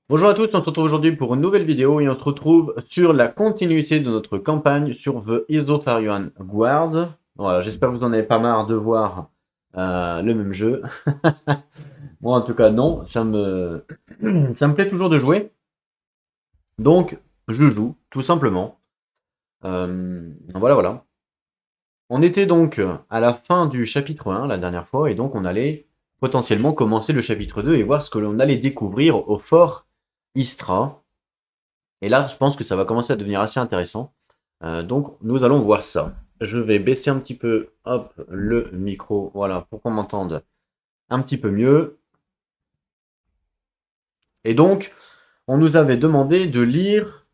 Bonjour à tous, on se retrouve aujourd'hui pour une nouvelle vidéo et on se retrouve sur la continuité de notre campagne sur The Isofarian Guard. Voilà, j'espère que vous en avez pas marre de voir le même jeu. Moi en tout cas non, ça me plaît toujours de jouer. Donc je joue, tout simplement. Voilà. On était donc à la fin du chapitre 1 la dernière fois et donc on allait potentiellement commencer le chapitre 2 et voir ce que l'on allait découvrir au fort Istra. Et là, je pense que ça va commencer à devenir assez intéressant. Donc, nous allons voir ça. Je vais baisser un petit peu, hop, le micro, voilà, pour qu'on m'entende un petit peu mieux. Et donc, on nous avait demandé de lire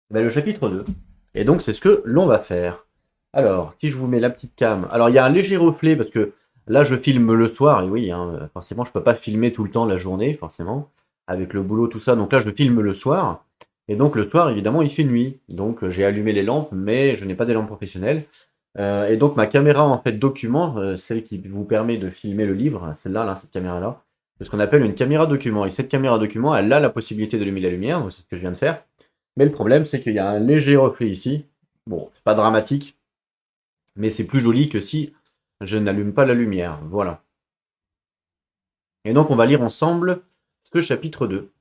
le chapitre 2. Et donc, c'est ce que l'on va faire. Alors, si je vous mets la petite cam. Alors, il y a un léger reflet parce que là, je filme le soir. Et oui, hein, forcément, je ne peux pas filmer tout le temps la journée, forcément, avec le boulot, tout ça. Donc là, je filme le soir. Et donc, le soir, évidemment, il fait nuit. Donc, j'ai allumé les lampes, mais je n'ai pas des lampes professionnelles. Et donc, ma caméra, en fait, document, celle qui vous permet de filmer le livre, celle-là, là, cette caméra-là, c'est ce qu'on appelle une caméra document. Et cette caméra document, elle a la possibilité d'allumer la lumière. C'est ce que je viens de faire. Mais le problème, c'est qu'il y a un léger reflet ici. Bon, c'est pas dramatique, mais c'est plus joli que si je n'allume pas la lumière. Voilà. Et donc, on va lire ensemble ce chapitre 2.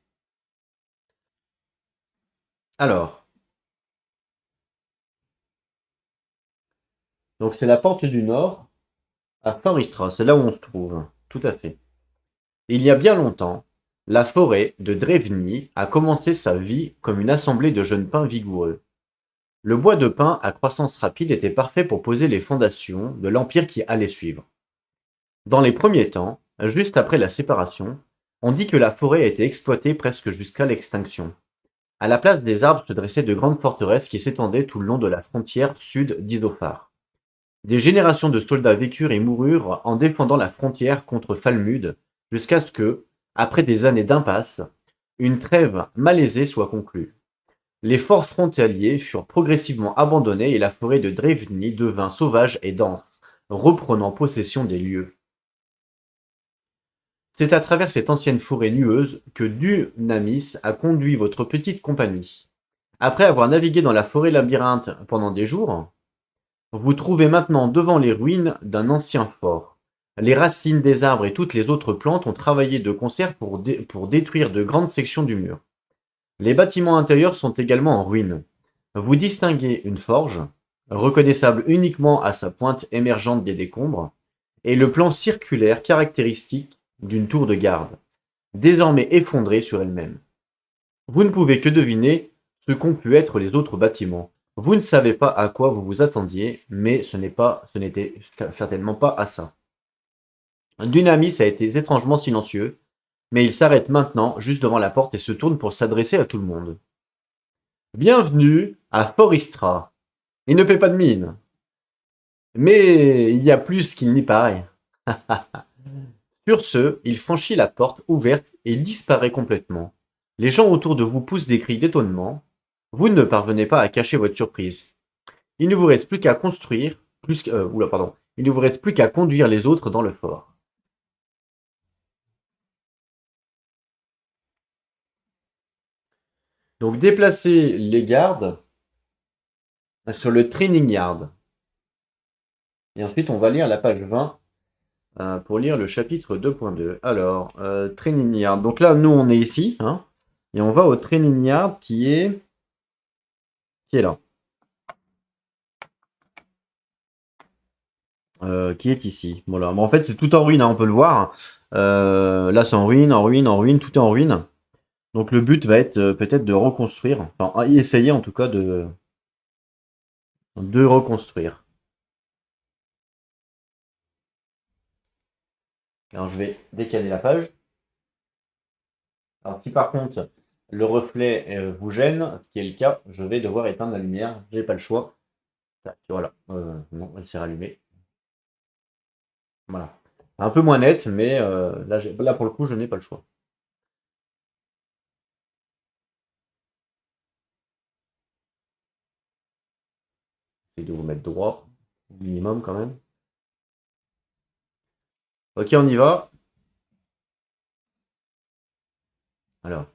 Alors, donc c'est la porte du Nord à Foristra, c'est là où on se trouve. Tout à fait. Il y a bien longtemps, la forêt de Drevny a commencé sa vie comme une assemblée de jeunes pins vigoureux. Le bois de pin à croissance rapide était parfait pour poser les fondations de l'empire qui allait suivre. Dans les premiers temps, juste après la séparation, on dit que la forêt a été exploitée presque jusqu'à l'extinction. À la place des arbres se dressaient de grandes forteresses qui s'étendaient tout le long de la frontière sud d'Isophar. Des générations de soldats vécurent et moururent en défendant la frontière contre Falmud, jusqu'à ce que, après des années d'impasse, une trêve malaisée soit conclue. Les forts frontaliers furent progressivement abandonnés et la forêt de Drevny devint sauvage et dense, reprenant possession des lieux. C'est à travers cette ancienne forêt nueuse que Dunamis a conduit votre petite compagnie. Après avoir navigué dans la forêt labyrinthe pendant des jours, vous trouvez maintenant devant les ruines d'un ancien fort. Les racines des arbres et toutes les autres plantes ont travaillé de concert pour détruire de grandes sections du mur. Les bâtiments intérieurs sont également en ruine. Vous distinguez une forge, reconnaissable uniquement à sa pointe émergente des décombres, et le plan circulaire caractéristique d'une tour de garde, désormais effondrée sur elle-même. Vous ne pouvez que deviner ce qu'ont pu être les autres bâtiments. Vous ne savez pas à quoi vous vous attendiez, mais ce n'était certainement pas à ça. Dunamis a été étrangement silencieux, mais il s'arrête maintenant juste devant la porte et se tourne pour s'adresser à tout le monde. Bienvenue à Foristra. Il ne paie pas de mine, mais il y a plus qu'il n'y paraît. Sur ce, il franchit la porte ouverte et disparaît complètement. Les gens autour de vous poussent des cris d'étonnement. Vous ne parvenez pas à cacher votre surprise. Il ne vous reste plus qu'à construire, Il ne vous reste plus qu'à conduire les autres dans le fort. Donc déplacez les gardes sur le training yard. Et ensuite, on va lire la page 20 pour lire le chapitre 2.2. Alors, training yard. Donc là, nous, on est ici, hein, et on va au training yard qui est là. Qui est ici. Voilà. Mais en fait, c'est tout en ruine, hein, on peut le voir. Là, c'est en ruine, tout est en ruine. Donc le but va être peut-être de reconstruire, enfin essayer en tout cas de reconstruire. Alors je vais décaler la page. Alors si par contre le reflet vous gêne, ce qui est le cas, je vais devoir éteindre la lumière, j'ai pas le choix. Tac, voilà, non, elle s'est rallumée. Voilà. Un peu moins net, mais là pour le coup je n'ai pas le choix. Essayez de vous mettre droit, au minimum quand même. Ok, on y va. Alors.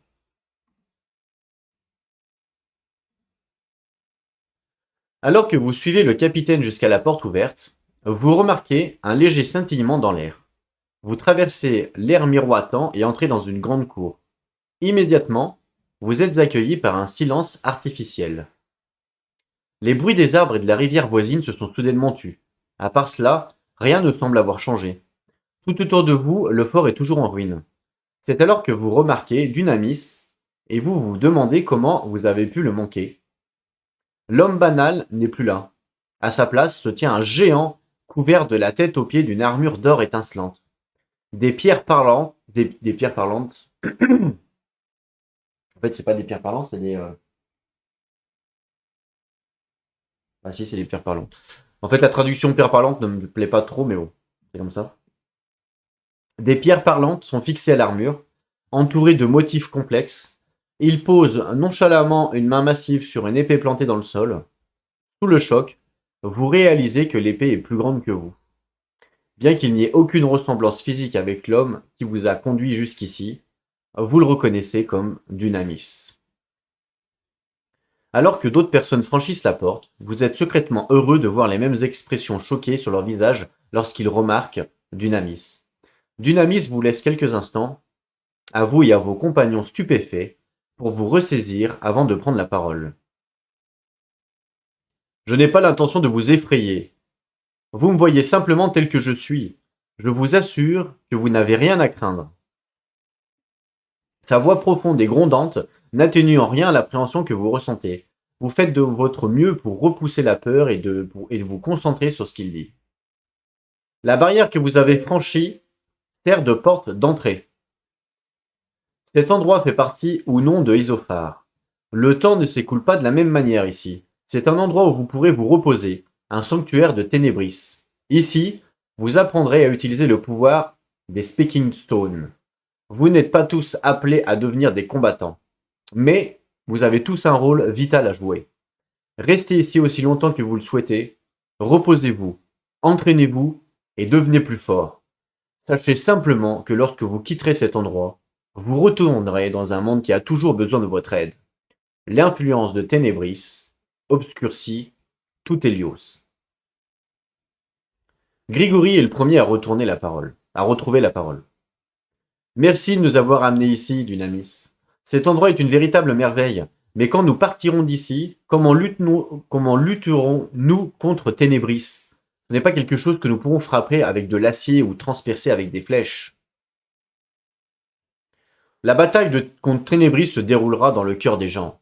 Alors que vous suivez le capitaine jusqu'à la porte ouverte, vous remarquez un léger scintillement dans l'air. Vous traversez l'air miroitant et entrez dans une grande cour. Immédiatement, vous êtes accueilli par un silence artificiel. Les bruits des arbres et de la rivière voisine se sont soudainement tus. À part cela, rien ne semble avoir changé. Tout autour de vous, le fort est toujours en ruine. C'est alors que vous remarquez Dunamis et vous vous demandez comment vous avez pu le manquer. L'homme banal n'est plus là. À sa place se tient un géant couvert de la tête aux pieds d'une armure d'or étincelante. Des pierres parlantes, des pierres parlantes. En fait, c'est pas des pierres parlantes, c'est des. Ah si, c'est des pierres parlantes. En fait, la traduction pierre parlante ne me plaît pas trop, mais bon, c'est comme ça. Des pierres parlantes sont fixées à l'armure, entourées de motifs complexes. Il pose nonchalamment une main massive sur une épée plantée dans le sol. Sous le choc, vous réalisez que l'épée est plus grande que vous. Bien qu'il n'y ait aucune ressemblance physique avec l'homme qui vous a conduit jusqu'ici, vous le reconnaissez comme Dunamis. Alors que d'autres personnes franchissent la porte, vous êtes secrètement heureux de voir les mêmes expressions choquées sur leur visage lorsqu'ils remarquent Dunamis. Dunamis vous laisse quelques instants, à vous et à vos compagnons stupéfaits, pour vous ressaisir avant de prendre la parole. Je n'ai pas l'intention de vous effrayer. Vous me voyez simplement tel que je suis. Je vous assure que vous n'avez rien à craindre. Sa voix profonde et grondante n'atténue en rien l'appréhension que vous ressentez. Vous faites de votre mieux pour repousser la peur et de vous concentrer sur ce qu'il dit. La barrière que vous avez franchie sert de porte d'entrée. Cet endroit fait partie ou non de Isophar. Le temps ne s'écoule pas de la même manière ici. C'est un endroit où vous pourrez vous reposer, un sanctuaire de Ténébris. Ici, vous apprendrez à utiliser le pouvoir des Speaking Stones. Vous n'êtes pas tous appelés à devenir des combattants, mais vous avez tous un rôle vital à jouer. Restez ici aussi longtemps que vous le souhaitez, reposez-vous, entraînez-vous et devenez plus fort. Sachez simplement que lorsque vous quitterez cet endroit, vous retournerez dans un monde qui a toujours besoin de votre aide. L'influence de Ténébris obscurcit tout Hélios. Grigory est le premier à retrouver la parole. Merci de nous avoir amenés ici, Dunamis. Cet endroit est une véritable merveille. Mais quand nous partirons d'ici, comment lutterons-nous contre Ténébris? Ce n'est pas quelque chose que nous pourrons frapper avec de l'acier ou transpercer avec des flèches. La bataille contre Ténébris se déroulera dans le cœur des gens.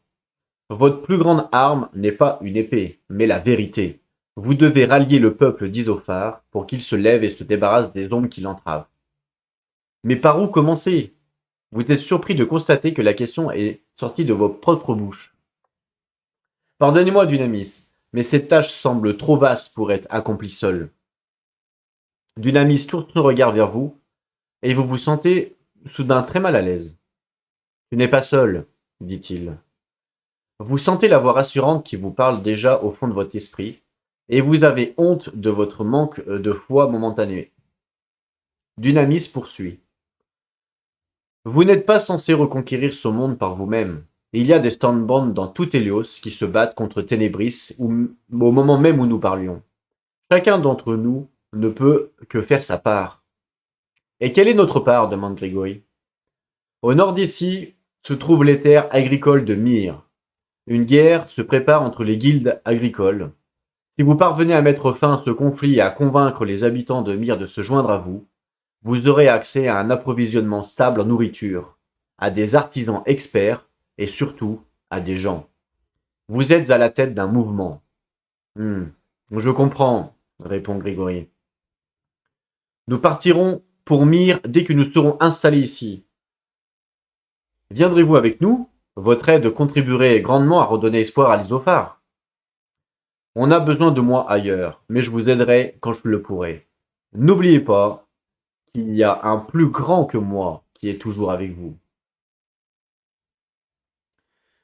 Votre plus grande arme n'est pas une épée, mais la vérité. Vous devez rallier le peuple d'Isophar pour qu'il se lève et se débarrasse des ombres qui l'entravent. Mais par où commencer? Vous êtes surpris de constater que la question est sortie de vos propres bouches. Pardonnez-moi, Dunamis, mais cette tâche semble trop vaste pour être accomplie seule. Dunamis tourne son regard vers vous, et vous vous sentez soudain très mal à l'aise. Tu n'es pas seul, dit-il. Vous sentez la voix rassurante qui vous parle déjà au fond de votre esprit, et vous avez honte de votre manque de foi momentané. Dunamis poursuit. Vous n'êtes pas censé reconquérir ce monde par vous-même. Il y a des Stormborn dans tout Hélios qui se battent contre Ténébris au moment même où nous parlions. Chacun d'entre nous ne peut que faire sa part. Et quelle est notre part? Demande Grigory. Au nord d'ici se trouvent les terres agricoles de Myre. Une guerre se prépare entre les guildes agricoles. Si vous parvenez à mettre fin à ce conflit et à convaincre les habitants de Myre de se joindre à vous, vous aurez accès à un approvisionnement stable en nourriture, à des artisans experts et surtout à des gens. Vous êtes à la tête d'un mouvement. Je comprends, répond Grigory. Nous partirons pour Myre dès que nous serons installés ici. Viendrez-vous avec nous? Votre aide contribuerait grandement à redonner espoir à l'Isophar. On a besoin de moi ailleurs, mais je vous aiderai quand je le pourrai. N'oubliez pas qu'il y a un plus grand que moi qui est toujours avec vous.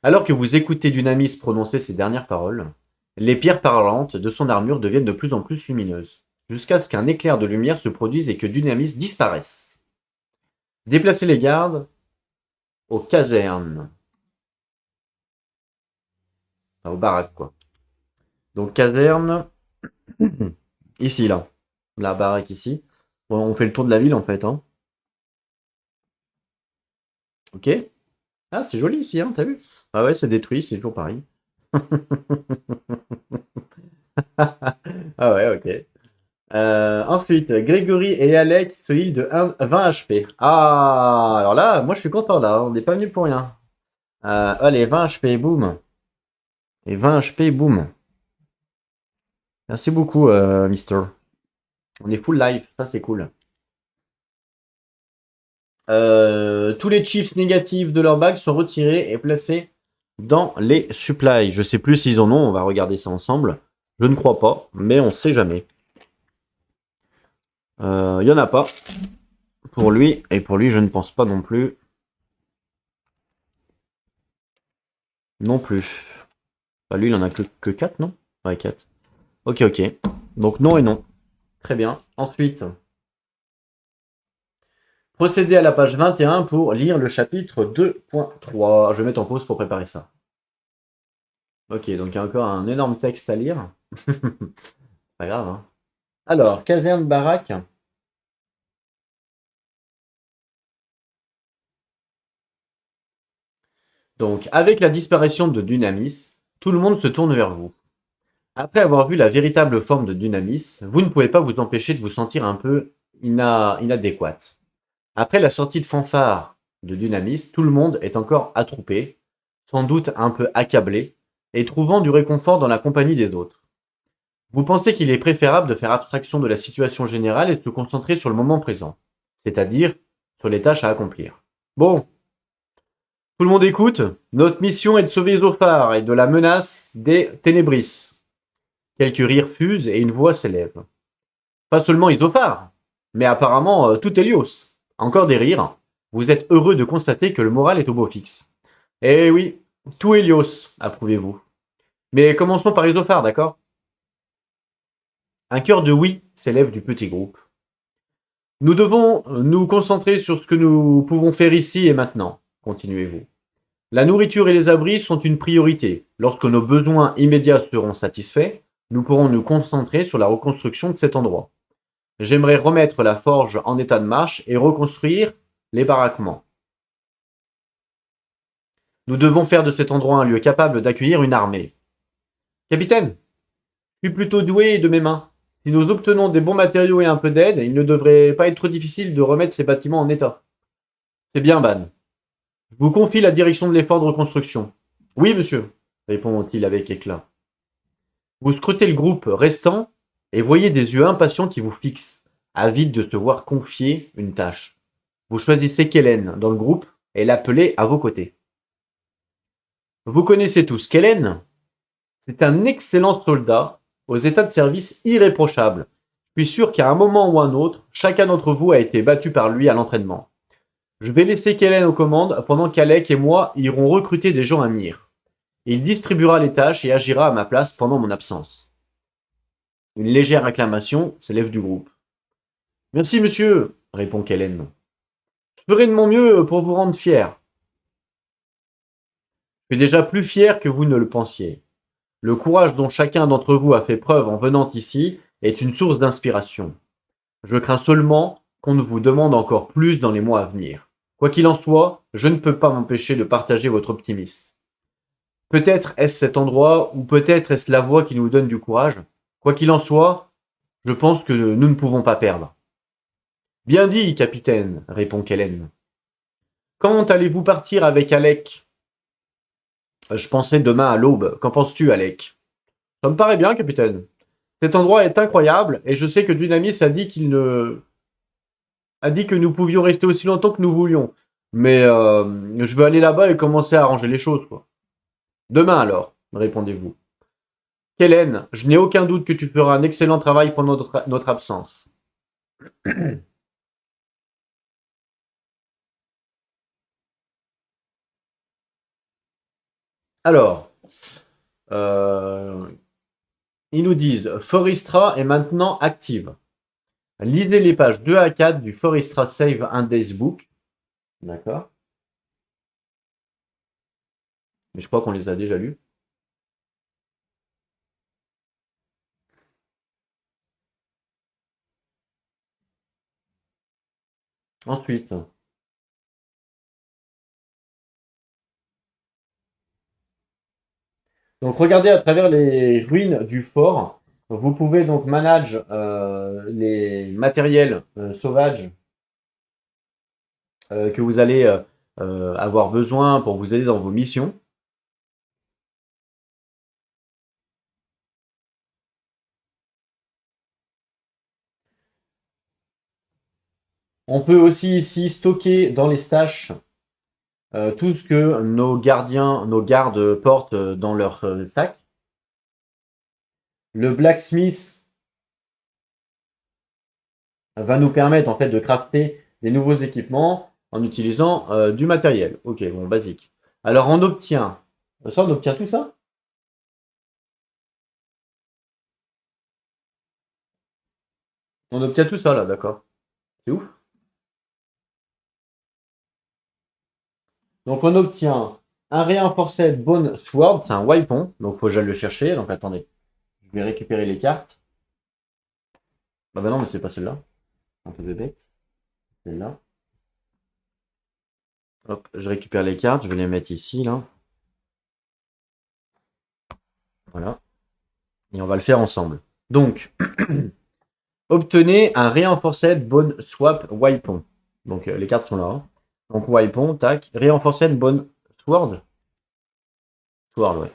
Alors que vous écoutez Dunamis prononcer ces dernières paroles, les pierres parlantes de son armure deviennent de plus en plus lumineuses, jusqu'à ce qu'un éclair de lumière se produise et que Dunamis disparaisse. Déplacez les gardes aux casernes. Enfin, aux baraques, quoi. Donc, caserne, ici, là. La baraque, ici. Bon, on fait le tour de la ville, en fait. Hein. Ok. Ah, c'est joli, ici, hein, t'as vu? Ah ouais, c'est détruit, c'est toujours pareil. Ah ouais, ok. Ensuite, Grégory et Alec se heal de 20 HP. Ah, alors là, moi je suis content là, on n'est pas venu pour rien. Allez, 20 HP, boum. Et 20 HP, boum. Merci beaucoup, Mister. On est full life, ça c'est cool. Tous les chiefs négatifs de leur bag sont retirés et placés dans les supplies. Je sais plus s'ils en ont, on va regarder ça ensemble. Je ne crois pas, mais on sait jamais. Il y en a pas. Pour lui, et pour lui, je ne pense pas non plus. Non plus. Bah, lui, il en a que 4, non? Ouais, 4. Ok, ok. Donc non et non. Très bien. Ensuite, procédez à la page 21 pour lire le chapitre 2.3. Je vais mettre en pause pour préparer ça. Ok, donc il y a encore un énorme texte à lire. Pas grave, hein. Alors, caserne baraque. Donc, avec la disparition de Dunamis, tout le monde se tourne vers vous. Après avoir vu la véritable forme de Dunamis, vous ne pouvez pas vous empêcher de vous sentir un peu inadéquate. Après la sortie de fanfare de Dunamis, tout le monde est encore attroupé, sans doute un peu accablé, et trouvant du réconfort dans la compagnie des autres. Vous pensez qu'il est préférable de faire abstraction de la situation générale et de se concentrer sur le moment présent, c'est-à-dire sur les tâches à accomplir. Bon, tout le monde écoute. Notre mission est de sauver Zophar et de la menace des Ténébris. Quelques rires fusent et une voix s'élève. Pas seulement Isophar, mais apparemment tout Hélios. Encore des rires. Vous êtes heureux de constater que le moral est au beau fixe. Eh oui, tout Hélios, approuvez-vous. Mais commençons par Isophar, d'accord? Un chœur de oui s'élève du petit groupe. Nous devons nous concentrer sur ce que nous pouvons faire ici et maintenant, continuez-vous. La nourriture et les abris sont une priorité. Lorsque nos besoins immédiats seront satisfaits, nous pourrons nous concentrer sur la reconstruction de cet endroit. J'aimerais remettre la forge en état de marche et reconstruire les baraquements. Nous devons faire de cet endroit un lieu capable d'accueillir une armée. Capitaine, je suis plutôt doué de mes mains. Si nous obtenons des bons matériaux et un peu d'aide, il ne devrait pas être trop difficile de remettre ces bâtiments en état. C'est bien, Ban. Je vous confie la direction de l'effort de reconstruction. Oui, monsieur, répond-il avec éclat. Vous scrutez le groupe restant et voyez des yeux impatients qui vous fixent, avides de se voir confier une tâche. Vous choisissez Kellen dans le groupe et l'appelez à vos côtés. Vous connaissez tous Kellen. C'est un excellent soldat aux états de service irréprochables. Je suis sûr qu'à un moment ou un autre, chacun d'entre vous a été battu par lui à l'entraînement. Je vais laisser Kellen aux commandes pendant qu'Alec et moi irons recruter des gens à Myr. Il distribuera les tâches et agira à ma place pendant mon absence. Une légère acclamation s'élève du groupe. Merci, monsieur, répond Kellen. Je ferai de mon mieux pour vous rendre fier. Je suis déjà plus fier que vous ne le pensiez. Le courage dont chacun d'entre vous a fait preuve en venant ici est une source d'inspiration. Je crains seulement qu'on ne vous demande encore plus dans les mois à venir. Quoi qu'il en soit, je ne peux pas m'empêcher de partager votre optimisme. Peut-être est-ce cet endroit, ou peut-être est-ce la voie qui nous donne du courage. Quoi qu'il en soit, je pense que nous ne pouvons pas perdre. Bien dit, capitaine, répond Kellen. Quand allez-vous partir avec Alec? Je pensais demain à l'aube. Qu'en penses-tu, Alec? Ça me paraît bien, capitaine. Cet endroit est incroyable, et je sais que Dunamis a dit que nous pouvions rester aussi longtemps que nous voulions. Mais je veux aller là-bas et commencer à arranger les choses, quoi. Demain alors, répondez-vous. Kellen, je n'ai aucun doute que tu feras un excellent travail pendant notre absence. Alors, euh, ils nous disent Forestra est maintenant active. Lisez les pages 2 à 4 du Forestra Save Index Book. D'accord. Mais je crois qu'on les a déjà lus. Ensuite, donc regardez à travers les ruines du fort. Vous pouvez donc manage les matériels sauvages que vous allez avoir besoin pour vous aider dans vos missions. On peut aussi ici stocker dans les stash tout ce que nos gardiens, nos gardes portent dans leur sac. Le blacksmith va nous permettre en fait de crafter des nouveaux équipements en utilisant du matériel. Ok, bon, basique. Alors on obtient, ça on obtient tout ça? On obtient tout ça là, d'accord. C'est ouf. Donc on obtient un Reinforced Bone Sword, c'est un Wipon, donc faut que j'aille le chercher. Donc attendez, je vais récupérer les cartes. Bah non, mais c'est pas celle-là. Un peu bébête. Celle-là. Hop, je récupère les cartes, je vais les mettre ici, là. Voilà. Et on va le faire ensemble. Donc, obtenez un Reinforced Bone Swap Wipon. Donc les cartes sont là. Hein. Donc Wipon, tac. Reinforced Bone Sword. Sword, ouais.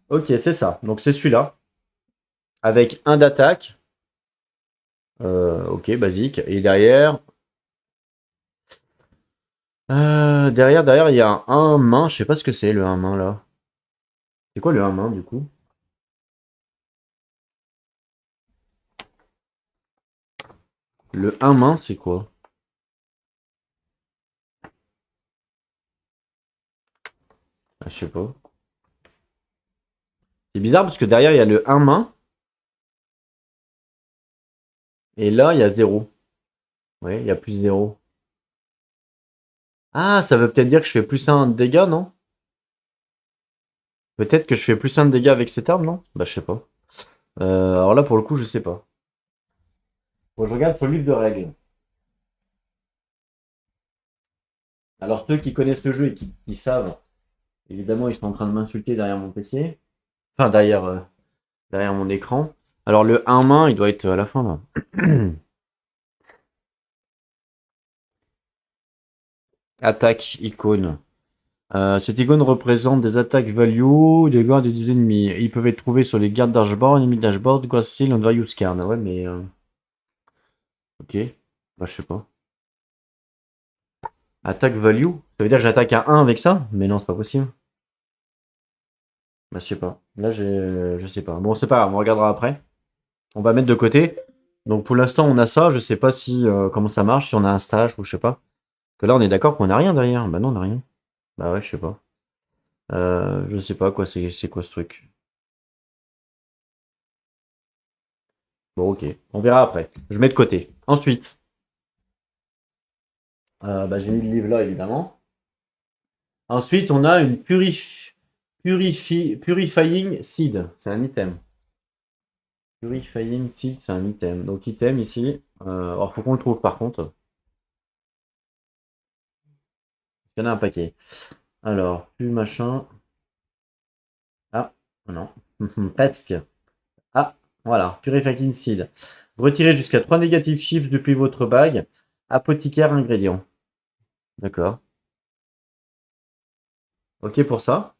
Ok, c'est ça. Donc c'est celui-là. Avec un d'attaque. Ok, basique. Et derrière. Derrière, il y a un main. Je sais pas ce que c'est le un main là. C'est quoi le un main du coup? Le un main, c'est quoi? Ah, je sais pas. C'est bizarre parce que derrière, il y a le un main. Et là, il y a zéro. Ouais, il y a plus zéro. Ah, ça veut peut-être dire que je fais plus un de dégâts, non? Peut-être que je fais plus un de dégâts avec cette arme, non? Bah, je sais pas. Alors là, pour le coup, je sais pas. Bon, je regarde sur le livre de règles. Alors, ceux qui connaissent le jeu et qui savent, évidemment, ils sont en train de m'insulter derrière mon PC. Enfin, derrière mon écran. Alors, le un main, il doit être à la fin, là. Attaque, icône. Cette icône représente des attaques value des gardes des ennemis. Ils peuvent être trouvés sur les gardes dashboard, ennemis dashboard, Ghost Seal, and Value Scan. Ouais, mais. Ok. Bah, je sais pas. Attaque value? Ça veut dire que j'attaque à 1 avec ça? Mais non, c'est pas possible. Bah, je sais pas. Là, je sais pas. Bon, c'est pas grave, on regardera après. On va mettre de côté. Donc, pour l'instant, on a ça. Je sais pas si comment ça marche, si on a un stage ou je sais pas. Que là, on est d'accord qu'on a rien derrière. Bah non, on a rien. Bah ouais, je sais pas. Je sais pas quoi, c'est quoi ce truc. Bon, ok. On verra après. Je mets de côté. Ensuite, bah, j'ai mis le livre là, évidemment. Ensuite, on a une Purifying Seed. C'est un item. Purifying Seed, c'est un item. Donc, item ici. Alors, faut qu'on le trouve par contre. Il y en a un paquet. Alors, plus machin. Ah, non. Presque. Ah, voilà. Purifying Seed. Retirez jusqu'à 3 négatifs chiffres depuis votre bague. Apothicaire ingrédient. D'accord. Ok pour ça.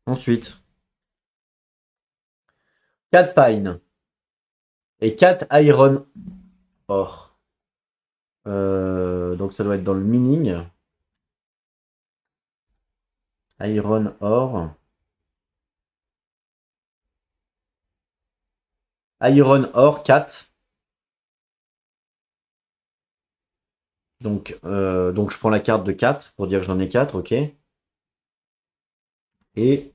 Ensuite, 4 pine et 4 iron or. Donc ça doit être dans le mining. Iron ore. Iron ore 4. Donc je prends la carte de 4 pour dire que j'en ai 4, ok. Et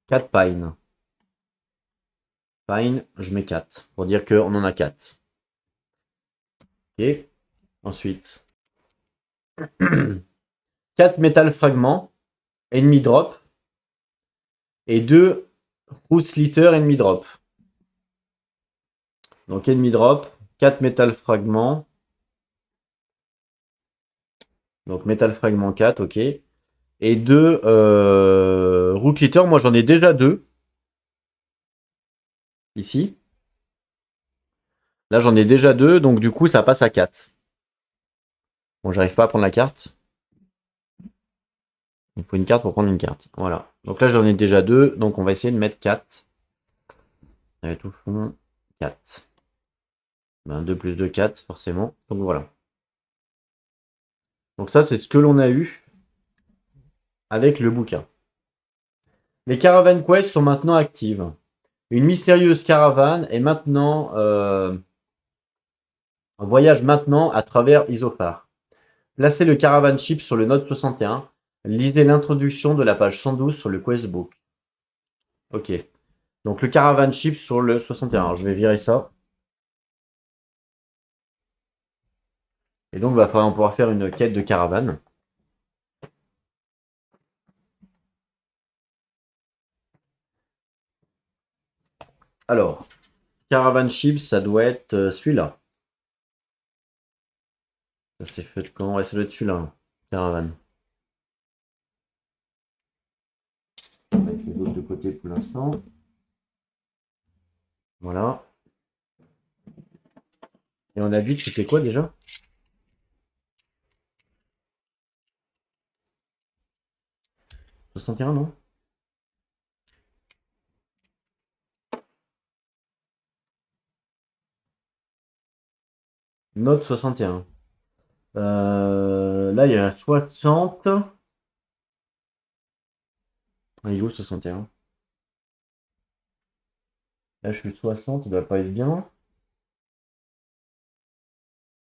4 pine. Pine, je mets 4 pour dire qu'on en a 4. Ok. Ensuite, 4 métal fragments, enemy drop, et 2 Fruit Litter enemy drop. Donc enemy drop, 4 métal fragments. Donc métal fragment 4, ok. Et 2 Rook Litter, moi j'en ai déjà 2. Ici. Là j'en ai déjà 2, donc du coup ça passe à 4. Bon, j'arrive pas à prendre la carte. Il faut une carte pour prendre une carte. Voilà. Donc là j'en ai déjà 2, donc on va essayer de mettre 4. Ça va être au fond 4. Ben, 2 plus 2, 4, forcément. Donc voilà. Donc ça, c'est ce que l'on a eu avec le bouquin. Les Caravan Quests sont maintenant actives. Une mystérieuse caravane est maintenant... voyage maintenant à travers Isophar. Placez le Caravan Ship sur le Note 61. Lisez l'introduction de la page 112 sur le Questbook. Ok. Donc le Caravan Ship sur le 61. Alors, je vais virer ça. Et donc, il va falloir pouvoir faire une quête de caravane. Alors, Caravan Ship, ça doit être celui-là. Ça s'est fait quand? Ouais, ça doit être celui-là. Caravane. On va mettre les autres de côté pour l'instant. Voilà. Et on a dit que c'était quoi déjà? 61, non? Note 61. Là, il y a 60. Ah, il est où 61? Là, je suis 60, il doit pas être bien.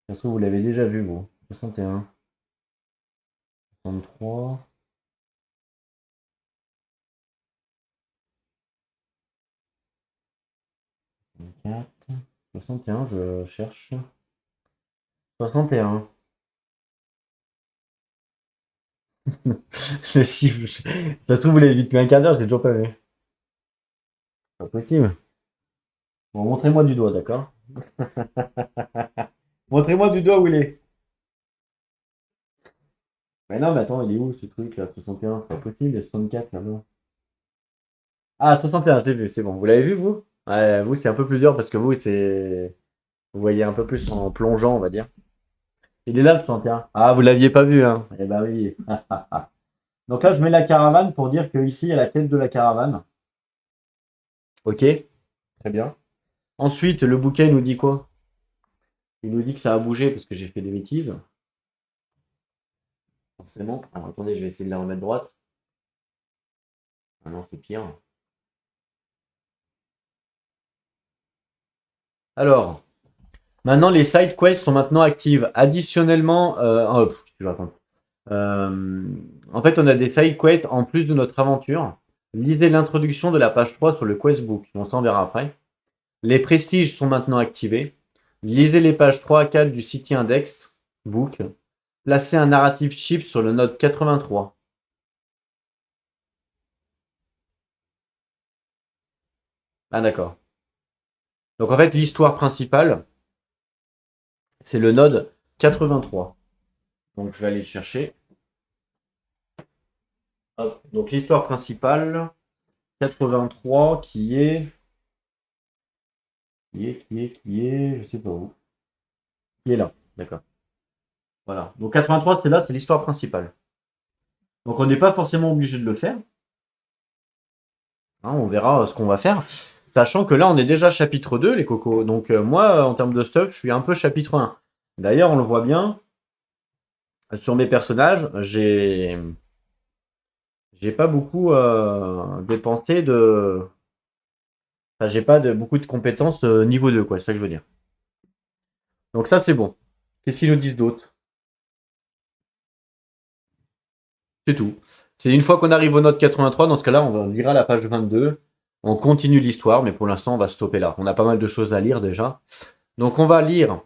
Ça se trouve, vous l'avez déjà vu, vous. 61. 63. 64. 61, je cherche. 61. Ça se trouve, vous l'avez vu depuis un quart d'heure, je l'ai toujours pas vu. Pas possible. Bon, montrez-moi du doigt, d'accord? Montrez-moi du doigt où il est. Mais non, mais attends, il est où ce truc là? 61, c'est pas possible, il y a 64 là-bas. Ah, 61, je l'ai vu, c'est bon. Vous l'avez vu, vous? Ouais, vous, c'est un peu plus dur parce que vous, c'est. Vous voyez un peu plus en plongeant, on va dire. Il est là, le 61. Ah, vous l'aviez pas vu, hein? Eh ben oui. Donc là, je mets la caravane pour dire que ici, il y a la quête de la caravane. Ok, très bien. Ensuite, le bouquin nous dit quoi? Il nous dit que ça a bougé parce que j'ai fait des bêtises. Forcément. Alors attendez, je vais essayer de la remettre droite. Ah non, c'est pire. Alors, maintenant les side quests sont maintenant actives. Additionnellement, je vais attendre. En fait, on a des side quests en plus de notre aventure. Lisez l'introduction de la page 3 sur le questbook. On s'en verra après. Les prestiges sont maintenant activés. Lisez les pages 3 à 4 du City Index book. Placez un narrative chip sur le note 83. Ah d'accord. Donc en fait, l'histoire principale, c'est le node 83. Donc je vais aller le chercher. Hop. Donc l'histoire principale, 83, je sais pas où. Qui est là, d'accord. Voilà. Donc 83, c'est là, c'est l'histoire principale. Donc on n'est pas forcément obligé de le faire. Hein, on verra ce qu'on va faire. Sachant que là, on est déjà chapitre 2, les cocos. Donc moi, en termes de stuff, je suis un peu chapitre 1. D'ailleurs, on le voit bien. Sur mes personnages, j'ai pas beaucoup dépensé de. Enfin, j'ai pas beaucoup de compétences niveau 2, quoi, c'est ça que je veux dire. Donc ça, c'est bon. Qu'est-ce qu'ils nous disent d'autre? C'est tout. C'est une fois qu'on arrive aux notes 83, dans ce cas-là, on lira la page 22. On continue l'histoire, mais pour l'instant, on va stopper là. On a pas mal de choses à lire déjà. Donc on va lire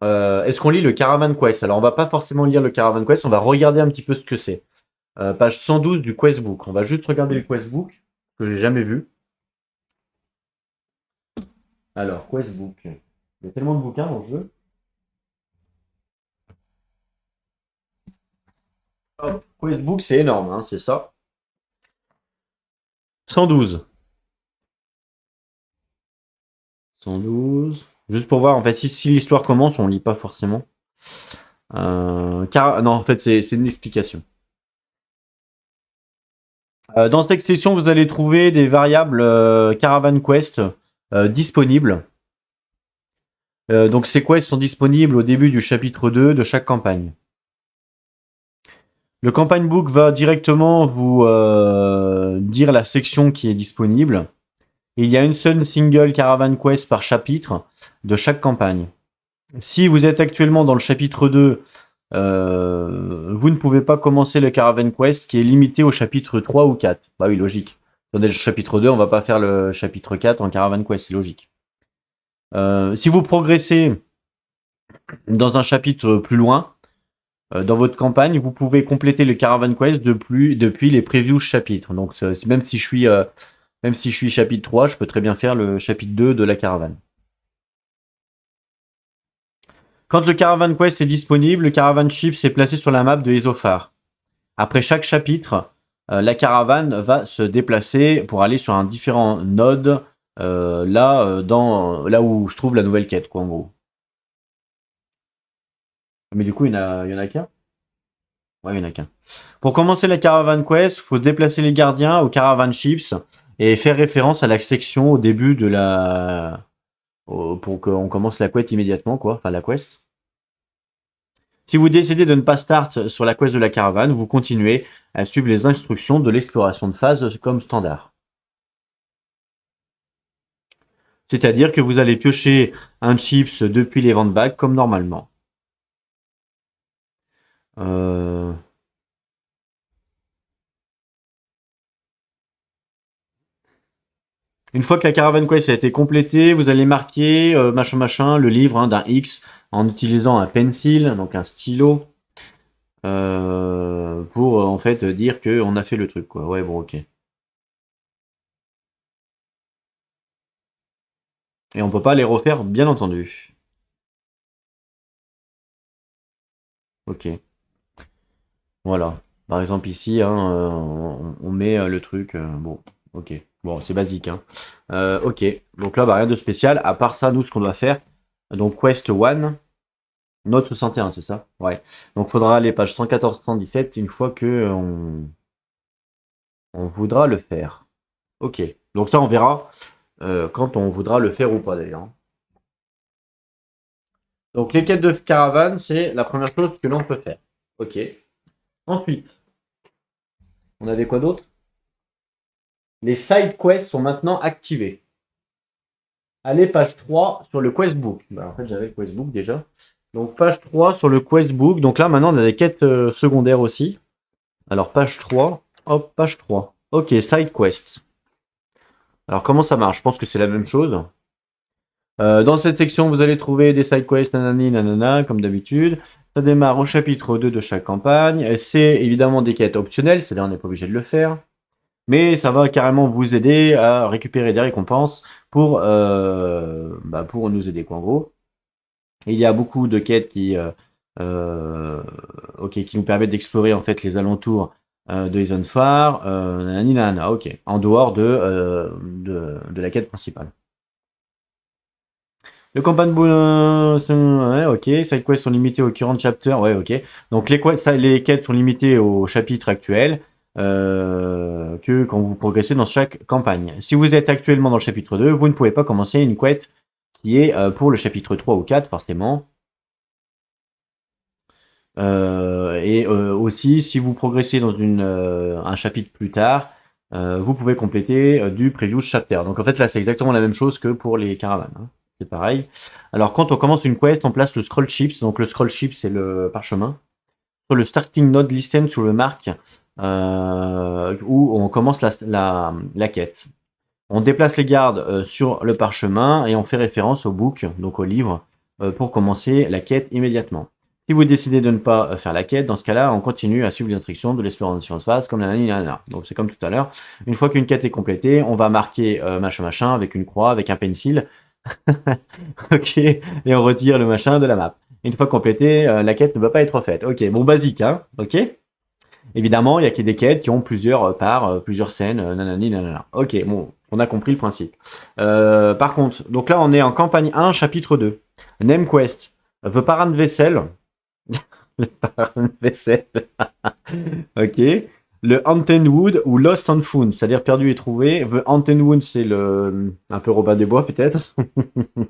Est-ce qu'on lit le Caravan Quest? Alors, on va pas forcément lire le Caravan Quest, on va regarder un petit peu ce que c'est. Page 112 du Questbook. On va juste regarder le Questbook, que j'ai jamais vu. Alors, Questbook. Il y a tellement de bouquins dans le jeu. Hop, Questbook, c'est énorme, hein, c'est ça. 112. 112. Juste pour voir, en fait, si l'histoire commence, on lit pas forcément. Non, en fait, c'est une explication. Dans cette section, vous allez trouver des variables Caravan Quest disponibles. Donc ces quests sont disponibles au début du chapitre 2 de chaque campagne. Le campagne book va directement vous dire la section qui est disponible. Il y a une seule single Caravan Quest par chapitre de chaque campagne. Si vous êtes actuellement dans le chapitre 2, vous ne pouvez pas commencer le Caravan Quest qui est limité au chapitre 3 ou 4. Bah oui, logique. On est le chapitre 2, on va pas faire le chapitre 4 en Caravan Quest, c'est logique. Si vous progressez dans un chapitre plus loin, dans votre campagne, vous pouvez compléter le Caravan Quest depuis les previews chapitres. Donc même si je suis chapitre 3, je peux très bien faire le chapitre 2 de la caravane. Quand le Caravan Quest est disponible, le Caravan Ships est placé sur la map de Ezophar. Après chaque chapitre, la caravane va se déplacer pour aller sur un différent node là où se trouve la nouvelle quête, quoi, en gros. Mais du coup, il y en a qu'un. Ouais, il y en a qu'un. Pour commencer la Caravan Quest, il faut déplacer les gardiens au Caravan Ships et faire référence à la section au début de pour qu'on commence la quest immédiatement, quoi. Enfin, la quest. Si vous décidez de ne pas start sur la quest de la caravane, vous continuez à suivre les instructions de l'exploration de phase comme standard. C'est-à-dire que vous allez piocher un chips depuis les ventes back comme normalement. Une fois que la Caravan Quest a été complétée, vous allez marquer le livre d'un X en utilisant un pencil, donc un stylo, pour en fait dire qu'on a fait le truc, quoi. Ouais, bon, ok. Et on peut pas les refaire, bien entendu. Ok. Voilà. Par exemple ici, hein, on met le truc. Bon, ok. Bon, c'est basique. Hein. Ok. Donc là, bah, rien de spécial. À part ça, nous, ce qu'on doit faire. Donc, Quest 1. Note 61, c'est ça? Ouais. Donc, il faudra aller page 114-117 une fois que on voudra le faire. Ok. Donc ça, on verra quand on voudra le faire ou pas, d'ailleurs. Donc, les quêtes de caravane, c'est la première chose que l'on peut faire. Ok. Ensuite, on avait quoi d'autre? Les side quests sont maintenant activés. Allez, page 3 sur le questbook. Bah, en fait, j'avais le questbook déjà. Donc, page 3 sur le questbook. Donc là, maintenant, on a des quêtes secondaires aussi. Alors, page 3. Hop, page 3. Ok, side quest. Alors, comment ça marche? Je pense que c'est la même chose. Dans cette section, vous allez trouver des side quests, nanani, nanana, comme d'habitude. Ça démarre au chapitre 2 de chaque campagne. C'est évidemment des quêtes optionnelles, c'est-à-dire on n'est pas obligé de le faire. Mais ça va carrément vous aider à récupérer des récompenses pour nous aider, quoi, en gros. Et il y a beaucoup de quêtes qui nous permettent d'explorer en fait les alentours de Isonfar, ok, en dehors de la quête principale. Le campagne ouais, ok, side quests sont limitées au current chapter, ouais, ok. Donc les quêtes sont limitées au chapitre actuel. Que quand vous progressez dans chaque campagne. Si vous êtes actuellement dans le chapitre 2, vous ne pouvez pas commencer une quête qui est pour le chapitre 3 ou 4, forcément. Aussi, si vous progressez dans un chapitre plus tard, vous pouvez compléter du preview chapter. Donc en fait, là, c'est exactement la même chose que pour les caravanes. Hein. C'est pareil. Alors, quand on commence une quest, on place le scroll chips. Donc le scroll chips, c'est le parchemin. Sur le starting node listen sur le marque où on commence la quête. On déplace les gardes sur le parchemin et on fait référence au book, donc au livre, pour commencer la quête immédiatement. Si vous décidez de ne pas faire la quête, dans ce cas-là, on continue à suivre les instructions de l'exploration de phase comme nanana. Donc c'est comme tout à l'heure. Une fois qu'une quête est complétée, on va marquer machin avec une croix, avec un pencil. Ok, et on retire le machin de la map. Une fois complétée, la quête ne va pas être faite. Ok, bon basique, hein. Ok. Évidemment, il y a des quêtes qui ont plusieurs parts, plusieurs scènes, nanani, nanana. Ok, bon, on a compris le principe. Par contre, donc là, on est en campagne 1, chapitre 2. Name Quest. The Parent Vessel. Le Parent Vessel. Ok. Le Haunted Wood ou Lost and Found, c'est-à-dire perdu et trouvé. The Haunted Wood, c'est le. Un peu Robin des Bois, peut-être.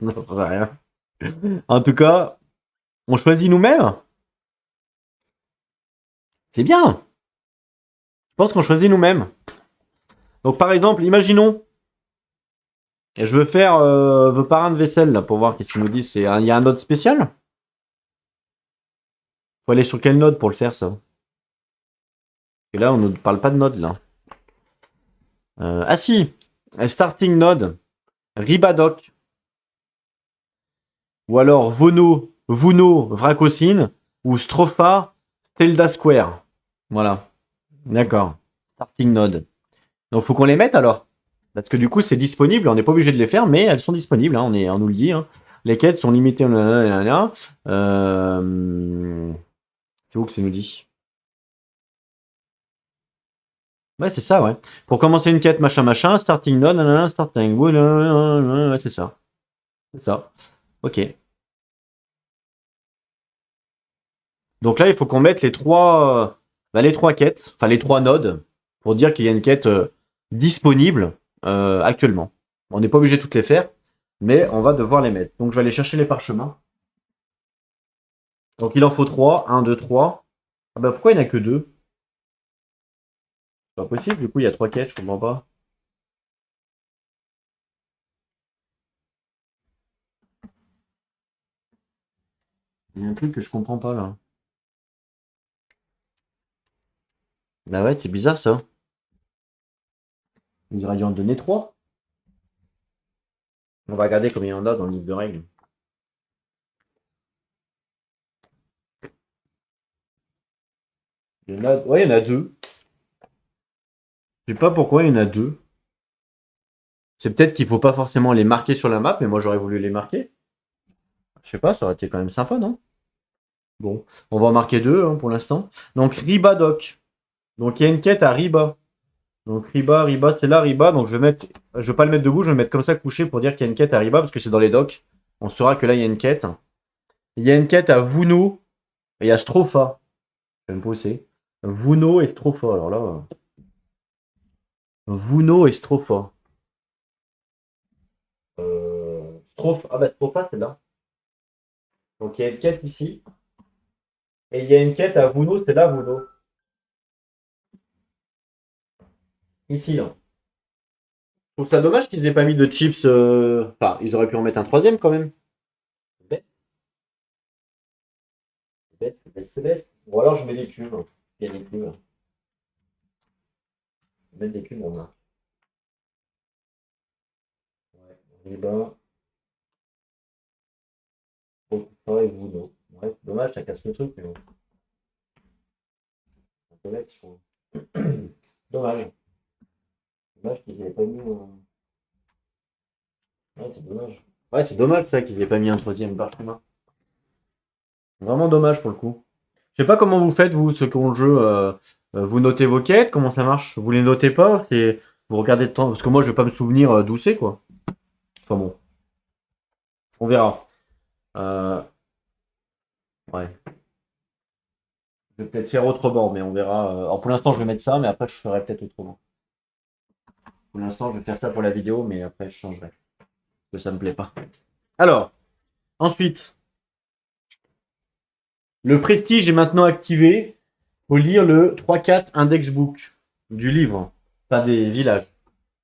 Non, ça sert à rien. En tout cas, on choisit nous-mêmes. C'est bien. Je pense qu'on choisit nous-mêmes. Donc, par exemple, imaginons. Et je veux faire The Parent Vessel là pour voir qu'est-ce qu'ils nous disent. Il y a un node spécial. Faut aller sur quel node pour le faire ça? Et là, on ne parle pas de node là. Ah si, starting node, Ribadoc, ou alors Vuno, Vracocine, ou Stropha, Stelda Square. Voilà, d'accord. Starting node. Donc faut qu'on les mette alors. Parce que du coup c'est disponible, on n'est pas obligé de les faire, mais elles sont disponibles, hein, on nous le dit. Hein. Les quêtes sont limitées. C'est où que ça nous dit? Ouais, c'est ça, ouais. Pour commencer une quête, machin, starting node, starting, ouais, c'est ça. C'est ça. Ok. Donc là, il faut qu'on mette les trois quêtes, enfin les trois nodes, pour dire qu'il y a une quête disponible actuellement. On n'est pas obligé de toutes les faire, mais on va devoir les mettre. Donc je vais aller chercher les parchemins. Donc il en faut trois. Un, deux, trois. Ah bah pourquoi il n'y en a que deux? C'est pas possible, du coup il y a trois quêtes, je comprends pas. Il y a un truc que je comprends pas là. Ah ouais, c'est bizarre ça. Ils auraient dû en donner trois. On va regarder combien il y en a dans le livre de règles. Ouais, il y en a deux. Je sais pas pourquoi il y en a deux. C'est peut-être qu'il faut pas forcément les marquer sur la map, mais moi j'aurais voulu les marquer. Je sais pas, ça aurait été quand même sympa, non? Bon, on va en marquer deux hein, pour l'instant. Donc Riba Doc. Donc il y a une quête à Riba. Donc Riba, c'est là Riba. Donc je vais pas le mettre debout, je vais le mettre comme ça couché pour dire qu'il y a une quête à Riba parce que c'est dans les docks. On saura que là il y a une quête. Il y a une quête à Vuno et à Stropha. Je vais me poser. Vuno et Stropha. Alors là, Vuno et Stropha. Stropha. Ah bah Stropha c'est là. Donc il y a une quête ici. Et il y a une quête à Vuno, c'est là Vuno. Ici, là. Je trouve ça dommage qu'ils aient pas mis de chips. Enfin, ils auraient pu en mettre un troisième quand même. C'est bête, c'est bête, c'est bête, c'est bête. Ou alors je mets des cubes. Il y a des cubes. Je vais mettre des cubes, on a. Ouais, les bains, Bokufa et Vuno. Ouais, c'est dommage, ça casse le truc, mais bon. C'est un peu bête, je trouve. Dommage. Dommage qu'ils aient pas mis. Ouais, c'est dommage. Ouais, c'est dommage ça qu'ils aient pas mis un troisième parchemin. Vraiment dommage pour le coup. Je sais pas comment vous faites, vous, ceux qui ont le jeu. Vous notez vos quêtes, comment ça marche? Vous les notez pas? Vous regardez de temps. Parce que moi, je vais pas me souvenir d'où c'est, quoi. Enfin bon, on verra. Euh, ouais. Je vais peut-être faire autrement, mais on verra. Alors pour l'instant, je vais mettre ça, mais après, je ferai peut-être autrement. Pour l'instant, je vais faire ça pour la vidéo, mais après, je changerai. Parce que ça me plaît pas. Alors, ensuite, le prestige est maintenant activé. Faut lire le 3-4 Index Book du livre, pas des villages.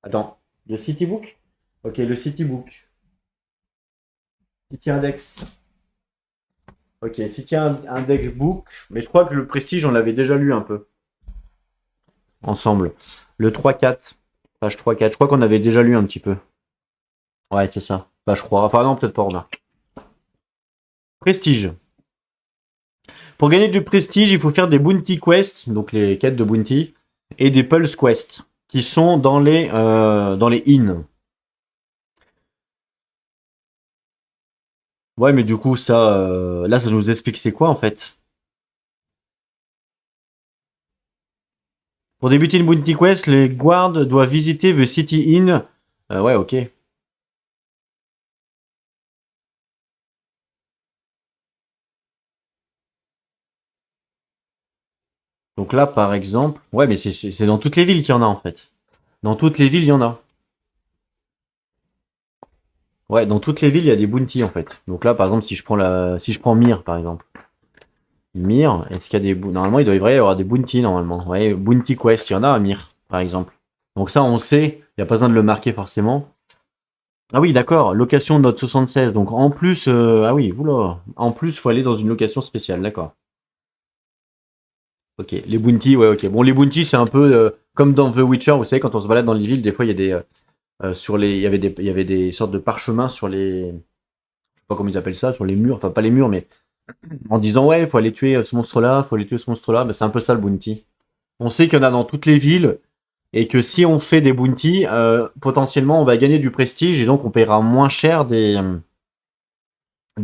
Attends, le City Book? Ok, le City Book. City Index. Ok, City Index Book. Mais je crois que le prestige, on l'avait déjà lu un peu. Ensemble. Le 3-4. Page 3-4. Je crois qu'on avait déjà lu un petit peu. Ouais, c'est ça. Bah, je crois. Enfin, non, peut-être pas, Romain. Prestige. Pour gagner du prestige, il faut faire des bounty quests, donc les quêtes de bounty, et des pulse quests, qui sont dans les inns. Ouais, mais du coup, ça, là, ça nous explique c'est quoi en fait. Pour débuter une bounty quest, les guards doivent visiter the city inn. Ouais, ok. Donc là, par exemple, ouais, mais c'est dans toutes les villes qu'il y en a en fait. Dans toutes les villes, il y en a. Ouais, dans toutes les villes, il y a des bounties en fait. Donc là, par exemple, si je prends Myr, par exemple. Myr, est-ce qu'il y a des normalement, il devrait y avoir des bounties normalement. Ouais, bounty quest, il y en a à Myr, par exemple. Donc ça, on sait. Il n'y a pas besoin de le marquer forcément. Ah oui, d'accord. Location de note 76. Donc en plus, ah oui, oula. En plus, faut aller dans une location spéciale, d'accord. Ok, les bounties, ouais, ok. Bon, les bounties, c'est un peu comme dans The Witcher, vous savez, quand on se balade dans les villes, des fois, il y a des sur les, il y avait des sortes de parchemins sur les, je sais pas comment ils appellent ça, sur les murs, enfin pas les murs, mais en disant ouais, il faut aller tuer ce monstre-là, faut aller tuer ce monstre-là. Ben, c'est un peu ça le bounty. On sait qu'il y en a dans toutes les villes et que si on fait des bounties, potentiellement, on va gagner du prestige et donc on paiera moins cher des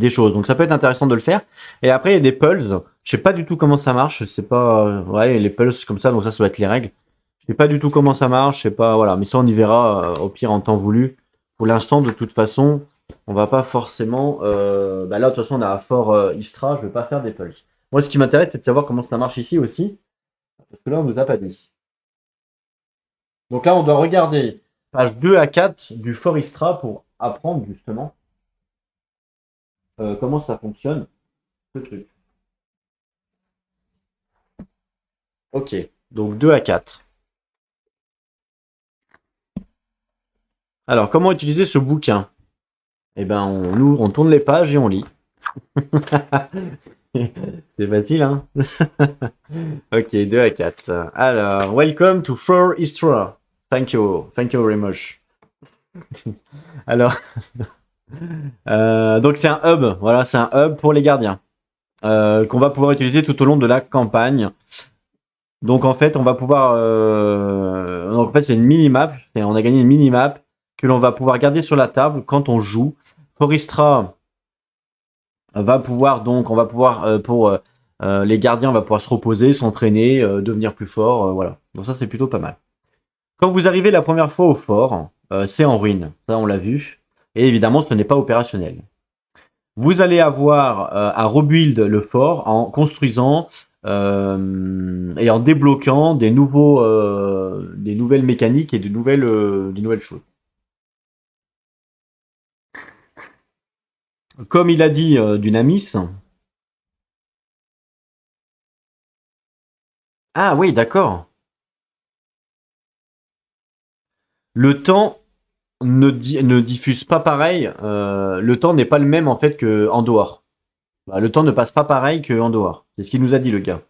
choses. Donc ça peut être intéressant de le faire. Et après, il y a des pulses. Je sais pas du tout comment ça marche. C'est pas, ouais, les pulses comme ça. Donc ça doit être les règles. Je sais pas du tout comment ça marche. Je sais pas, voilà. Mais ça, on y verra au pire en temps voulu. Pour l'instant, de toute façon, on va pas forcément. Bah là, de toute façon, on a un fort Istra. Je vais pas faire des pulses. Moi, ce qui m'intéresse, c'est de savoir comment ça marche ici aussi. Parce que là, on nous a pas dit. Donc là, on doit regarder page 2 à 4 du fort Istra pour apprendre justement comment ça fonctionne ce truc. Ok, donc 2 à 4. Alors, comment utiliser ce bouquin? Eh ben, on tourne les pages et on lit. C'est facile, hein? Ok, 2 à 4. Alors, welcome to Fort Istra. Thank you. Thank you very much. Alors, donc c'est un hub. Voilà, c'est un hub pour les gardiens. Qu'on va pouvoir utiliser tout au long de la campagne. Donc en fait, on va pouvoir. Donc en fait, c'est une mini-map. On a gagné une mini-map que l'on va pouvoir garder sur la table quand on joue. Foristra va pouvoir donc, on va pouvoir pour les gardiens, on va pouvoir se reposer, s'entraîner, devenir plus fort, voilà. Donc ça, c'est plutôt pas mal. Quand vous arrivez la première fois au fort, c'est en ruine. Ça, on l'a vu. Et évidemment, ce n'est pas opérationnel. Vous allez avoir à rebuild le fort en construisant et en débloquant des nouvelles mécaniques et des nouvelles choses. Comme il a dit Dunamis. Ah oui, d'accord. Le temps ne diffuse pas pareil. Le temps n'est pas le même en fait qu'en dehors. Bah, le temps ne passe pas pareil qu'en dehors. C'est ce qu'il nous a dit le gars.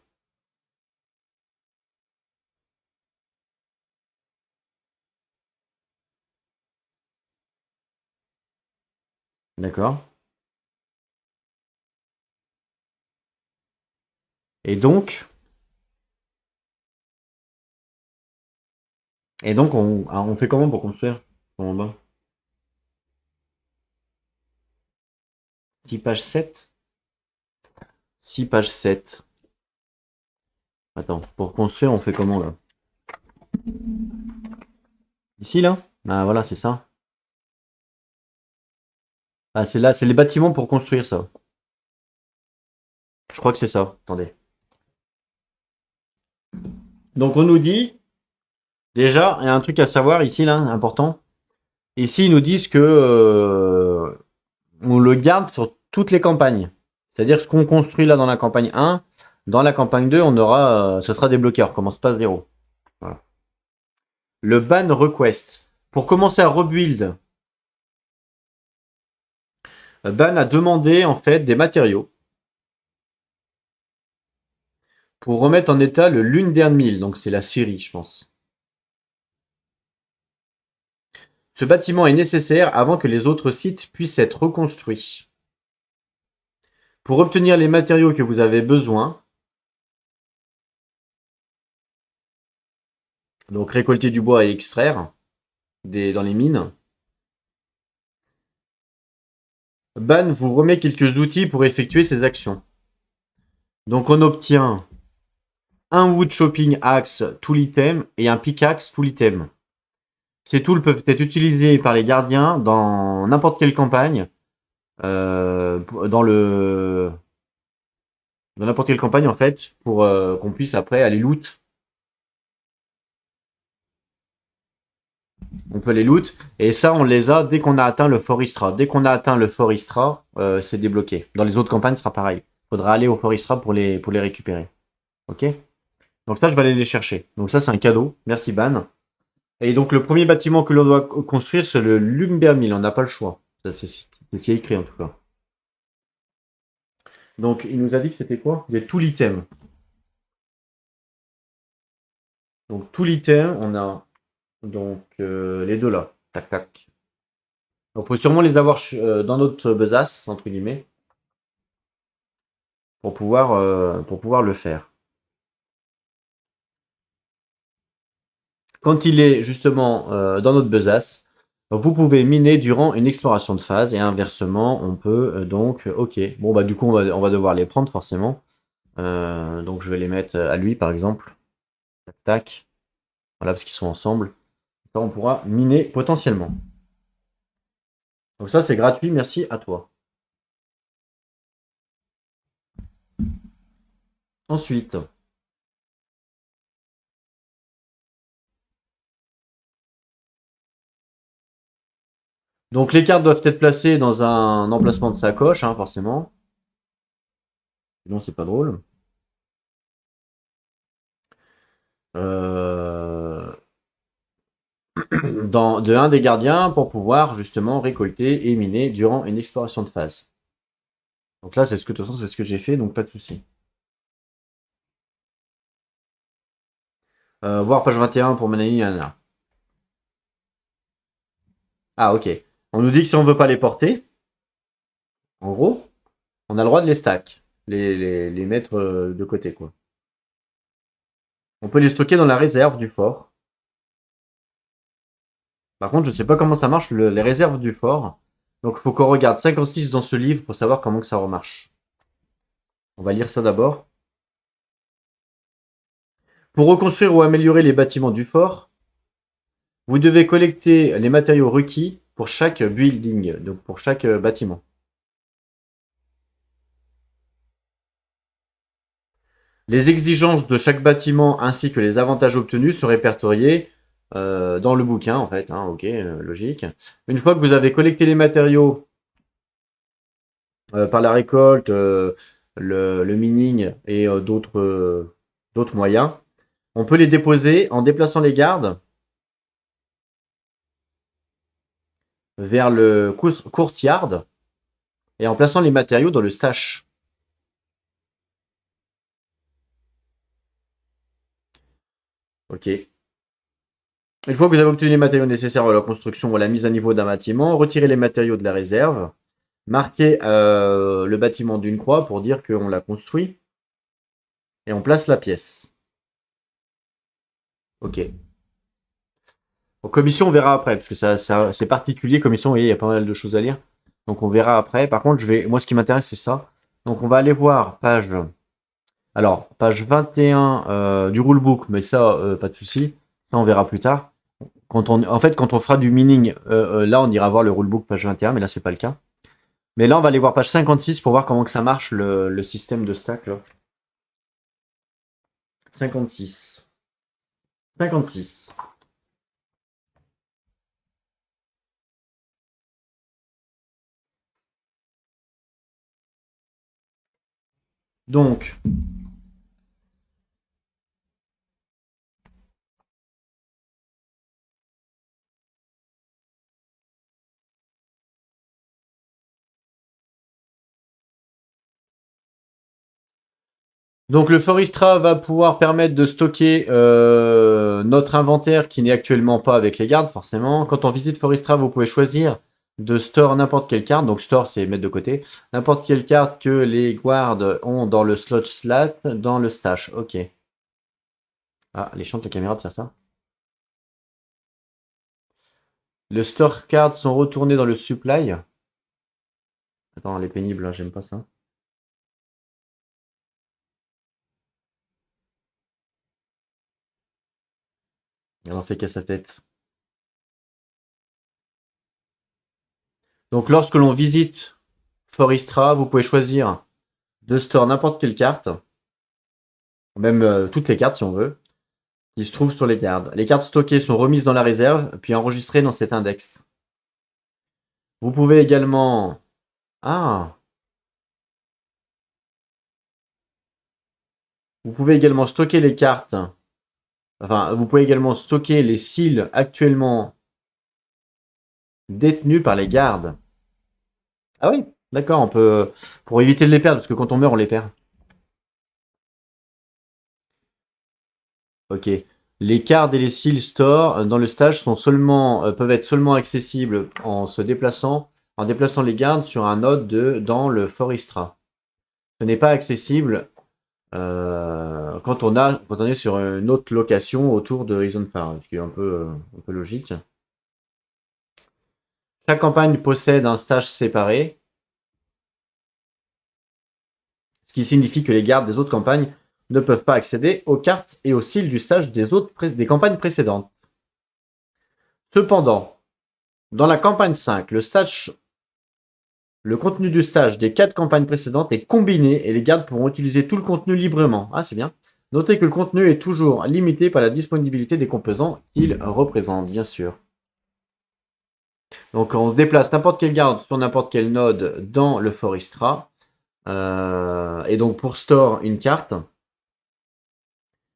D'accord. Et donc, on fait comment pour construire en bas? 6 page 7. 6 page 7. Attends, pour construire, on fait comment là? Ici là? Ah voilà, c'est ça. Ah c'est là, c'est les bâtiments pour construire ça. Je crois que c'est ça. Attendez. Donc on nous dit, déjà, il y a un truc à savoir ici là, important. Ici, ils nous disent que on le garde sur toutes les campagnes. C'est-à-dire ce qu'on construit là dans la campagne 1, dans la campagne 2, on aura, ce sera débloqué. On recommence pas à zéro. Voilà. Le ban request. Pour commencer à rebuild, ban a demandé en fait des matériaux pour remettre en état le Lundern Mill. Donc c'est la Syrie, je pense. Ce bâtiment est nécessaire avant que les autres sites puissent être reconstruits. Pour obtenir les matériaux que vous avez besoin, donc récolter du bois et extraire dans les mines, Ban vous remet quelques outils pour effectuer ces actions. Donc on obtient un wood chopping axe tool item et un pickaxe tool item. Ces tools peuvent être utilisés par les gardiens dans n'importe quelle campagne, dans n'importe quelle campagne en fait, pour qu'on puisse après aller loot. On peut les loot, et ça on les a dès qu'on a atteint le Forestra. Dès qu'on a atteint le Forestra, c'est débloqué. Dans les autres campagnes, ce sera pareil. Il faudra aller au Forestra pour les récupérer. Ok? Donc ça, je vais aller les chercher. Donc ça, c'est un cadeau. Merci Ban. Et donc le premier bâtiment que l'on doit construire, c'est le Lumbermill. On n'a pas le choix. C'est écrit en tout cas. Donc il nous a dit que c'était quoi? Il y a tout l'item. Donc tout l'item, on a donc les deux là. Tac tac. Donc il faut sûrement les avoir dans notre besace, entre guillemets, pour pouvoir le faire. Quand il est justement dans notre besace, vous pouvez miner durant une exploration de phase et inversement, on peut donc, ok, bon bah du coup on va devoir les prendre forcément. Donc je vais les mettre à lui par exemple. Tac, tac. Voilà, parce qu'ils sont ensemble. Ça, on pourra miner potentiellement. Donc ça c'est gratuit, merci à toi. Ensuite, donc les cartes doivent être placées dans un emplacement de sacoche, hein, forcément. Sinon c'est pas drôle. De un des gardiens pour pouvoir justement récolter et miner durant une exploration de phase. Donc là, de toute façon, c'est ce que j'ai fait, donc pas de souci. Voir page 21 pour Manani. Ah, ok. On nous dit que si on veut pas les porter, en gros, on a le droit de les stack, les mettre de côté, quoi. On peut les stocker dans la réserve du fort. Par contre, je sais pas comment ça marche, les réserves du fort. Donc, il faut qu'on regarde 56 dans ce livre pour savoir comment que ça remarche. On va lire ça d'abord. Pour reconstruire ou améliorer les bâtiments du fort, vous devez collecter les matériaux requis pour chaque building, donc pour chaque bâtiment. Les exigences de chaque bâtiment ainsi que les avantages obtenus sont répertoriés dans le bouquin, en fait. Hein, ok, logique. Une fois que vous avez collecté les matériaux par la récolte, le mining et d'autres moyens, on peut les déposer en déplaçant les gardes vers le courtyard et en plaçant les matériaux dans le stash. Ok. Une fois que vous avez obtenu les matériaux nécessaires à la construction ou à la mise à niveau d'un bâtiment, retirez les matériaux de la réserve, marquez le bâtiment d'une croix pour dire qu'on l'a construit, et on place la pièce. Ok. Donc, commission, on verra après, parce que ça c'est particulier, commission, vous voyez, il y a pas mal de choses à lire. Donc on verra après. Par contre, moi ce qui m'intéresse, c'est ça. Donc on va aller voir page 21 du rulebook, mais ça, pas de souci. Ça, on verra plus tard. En fait, quand on fera du mining, là, on ira voir le rulebook page 21, mais là, c'est pas le cas. Mais là, on va aller voir page 56 pour voir comment que ça marche, le système de stack. Là. 56. 56. Donc, le Forestra va pouvoir permettre de stocker notre inventaire qui n'est actuellement pas avec les gardes, forcément. Quand on visite Forestra, vous pouvez choisir de store n'importe quelle carte. Donc store, c'est mettre de côté. N'importe quelle carte que les guards ont dans le slot slat, dans le stash. Ok. Ah, les chantes, la caméra de faire ça. Le store cards sont retournés dans le supply. Attends, elle est pénible, là, j'aime pas ça. Elle en fait qu'à sa tête. Donc lorsque l'on visite Foristra, vous pouvez choisir de store n'importe quelle carte, même toutes les cartes si on veut, qui se trouvent sur les gardes. Les cartes stockées sont remises dans la réserve, puis enregistrées dans cet index. Vous pouvez également... Ah, vous pouvez également stocker les cartes. Enfin, vous pouvez également stocker les seals actuellement détenus par les gardes. Ah oui, d'accord, on peut... Pour éviter de les perdre, parce que quand on meurt, on les perd. Ok. Les cards et les seals store dans le stage sont seulement, peuvent être seulement accessibles en se déplaçant, en déplaçant les gardes sur un node dans le Foristra. Ce n'est pas accessible quand on est sur une autre location autour de Horizon Far, ce qui est un peu logique. Chaque campagne possède un stage séparé, ce qui signifie que les gardes des autres campagnes ne peuvent pas accéder aux cartes et aux seals du stage des campagnes précédentes. Cependant, dans la campagne 5, le contenu du stage des 4 campagnes précédentes est combiné et les gardes pourront utiliser tout le contenu librement. Ah, c'est bien. Notez que le contenu est toujours limité par la disponibilité des composants qu'il représente, bien sûr. Donc on se déplace n'importe quelle garde sur n'importe quel node dans le Foristra. Et donc pour store une carte,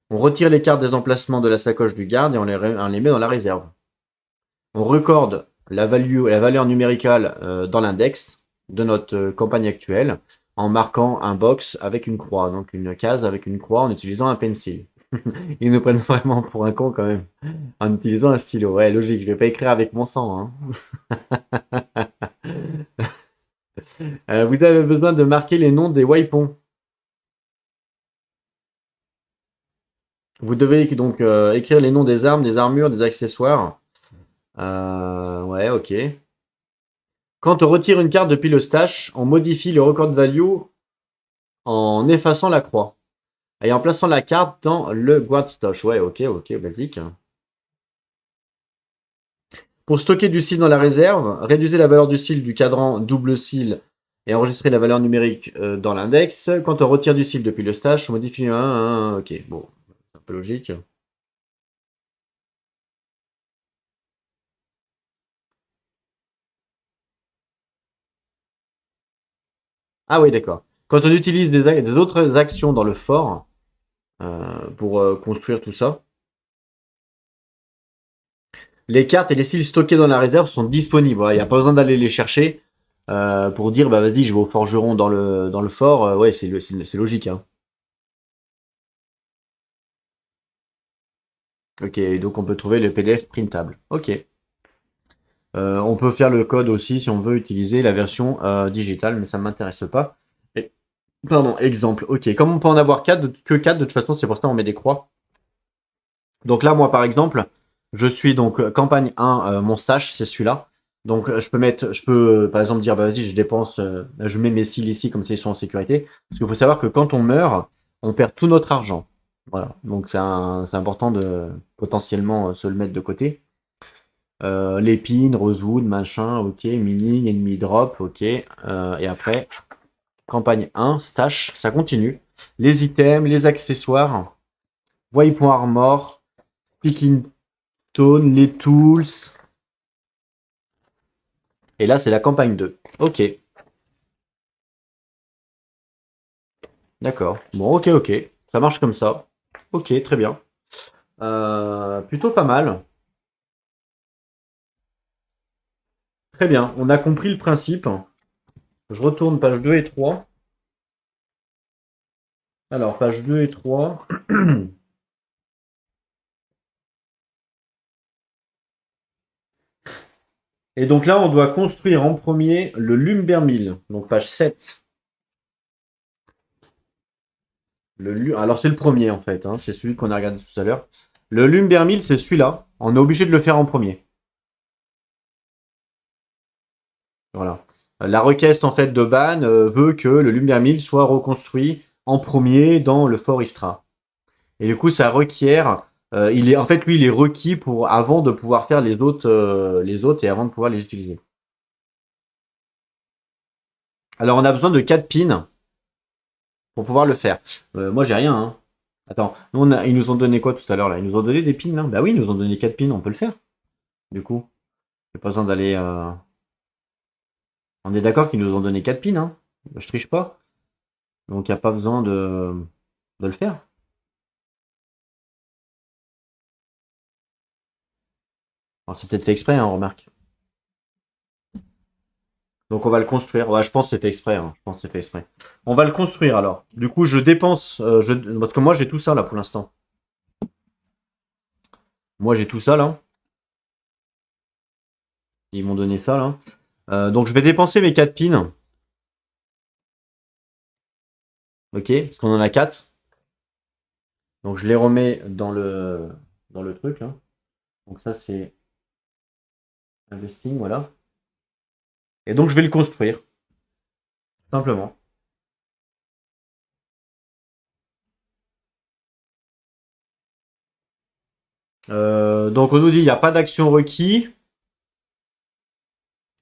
on retire les cartes des emplacements de la sacoche du garde et on les met dans la réserve. On recorde la valeur numéricale dans l'index de notre campagne actuelle en marquant un box avec une croix, donc une case avec une croix en utilisant un pencil. Ils nous prennent vraiment pour un con quand même, en utilisant un stylo. Ouais, logique, je vais pas écrire avec mon sang. Hein. Vous avez besoin de marquer les noms des waypons. Vous devez donc écrire les noms des armes, des armures, des accessoires. Ouais, ok. Quand on retire une carte depuis le stash, on modifie le record value en effaçant la croix et en plaçant la carte dans le guard stash. Ouais, ok, basique. Pour stocker du seal dans la réserve, réduisez la valeur du seal du cadran double seal et enregistrez la valeur numérique dans l'index. Quand on retire du seal depuis le stash, on modifie un. Ok, bon, c'est un peu logique. Ah oui, d'accord. Quand on utilise des autres actions dans le fort pour construire tout ça, les cartes et les styles stockés dans la réserve sont disponibles. Il n'y a pas besoin d'aller les chercher pour dire bah vas-y, je vais au forgeron dans le fort. Ouais, c'est logique. Hein. Ok, donc on peut trouver le PDF printable. Ok. On peut faire le code aussi si on veut utiliser la version digitale, mais ça ne m'intéresse pas. Et- Pardon, exemple. Ok, comme on peut en avoir que 4, de toute façon, c'est pour ça qu'on met des croix. Donc là, moi, par exemple, je suis donc campagne 1, mon stash, c'est celui-là. Donc je peux par exemple dire, bah, vas-y, je dépense, je mets mes cils ici comme ça ils sont en sécurité. Parce qu'il faut savoir que quand on meurt, on perd tout notre argent. Voilà. Donc c'est important de potentiellement se le mettre de côté. L'épine, rosewood, machin, ok, mini, ennemi drop, ok. Et après, campagne 1, stash, ça continue. Les items, les accessoires, waypoint armor, speaking tone, les tools. Et là, c'est la campagne 2. Ok, d'accord. Bon, ok. Ça marche comme ça. Ok, très bien. Plutôt pas mal. Très bien, on a compris le principe. Je retourne page 2 et 3. Alors, page 2 et 3. Et donc là, on doit construire en premier le Lumbermill. Donc page 7. Alors c'est le premier en fait, hein, c'est celui qu'on a regardé tout à l'heure. Le Lumbermill, c'est celui-là. On est obligé de le faire en premier. Voilà. La requête en fait de Ban veut que le Lumbermill soit reconstruit en premier dans le Fort Istra. Et du coup, ça requiert, en fait, lui, il est requis pour avant de pouvoir faire les autres et avant de pouvoir les utiliser. Alors, on a besoin de 4 pins pour pouvoir le faire. Moi, j'ai rien. Hein. Attends, ils nous ont donné quoi tout à l'heure là? Ils nous ont donné des pins là? Bah oui, ils nous ont donné 4 pins, on peut le faire. Du coup, j'ai pas besoin d'aller. On est d'accord qu'ils nous ont donné 4 pins, hein? Je triche pas. Donc, il n'y a pas besoin de le faire. Alors, c'est peut-être fait exprès, hein, remarque. Donc on va le construire. Ouais, je pense que c'est fait exprès. Hein. Je pense que c'est fait exprès. On va le construire alors. Du coup, je dépense. Parce que moi, j'ai tout ça là pour l'instant. Moi, j'ai tout ça là. Ils m'ont donné ça là. Donc je vais dépenser mes 4 pins. Ok, parce qu'on en a 4. Donc je les remets dans le truc là. Donc ça, c'est investing, voilà. Et donc je vais le construire. Simplement. Donc on nous dit il n'y a pas d'action requis.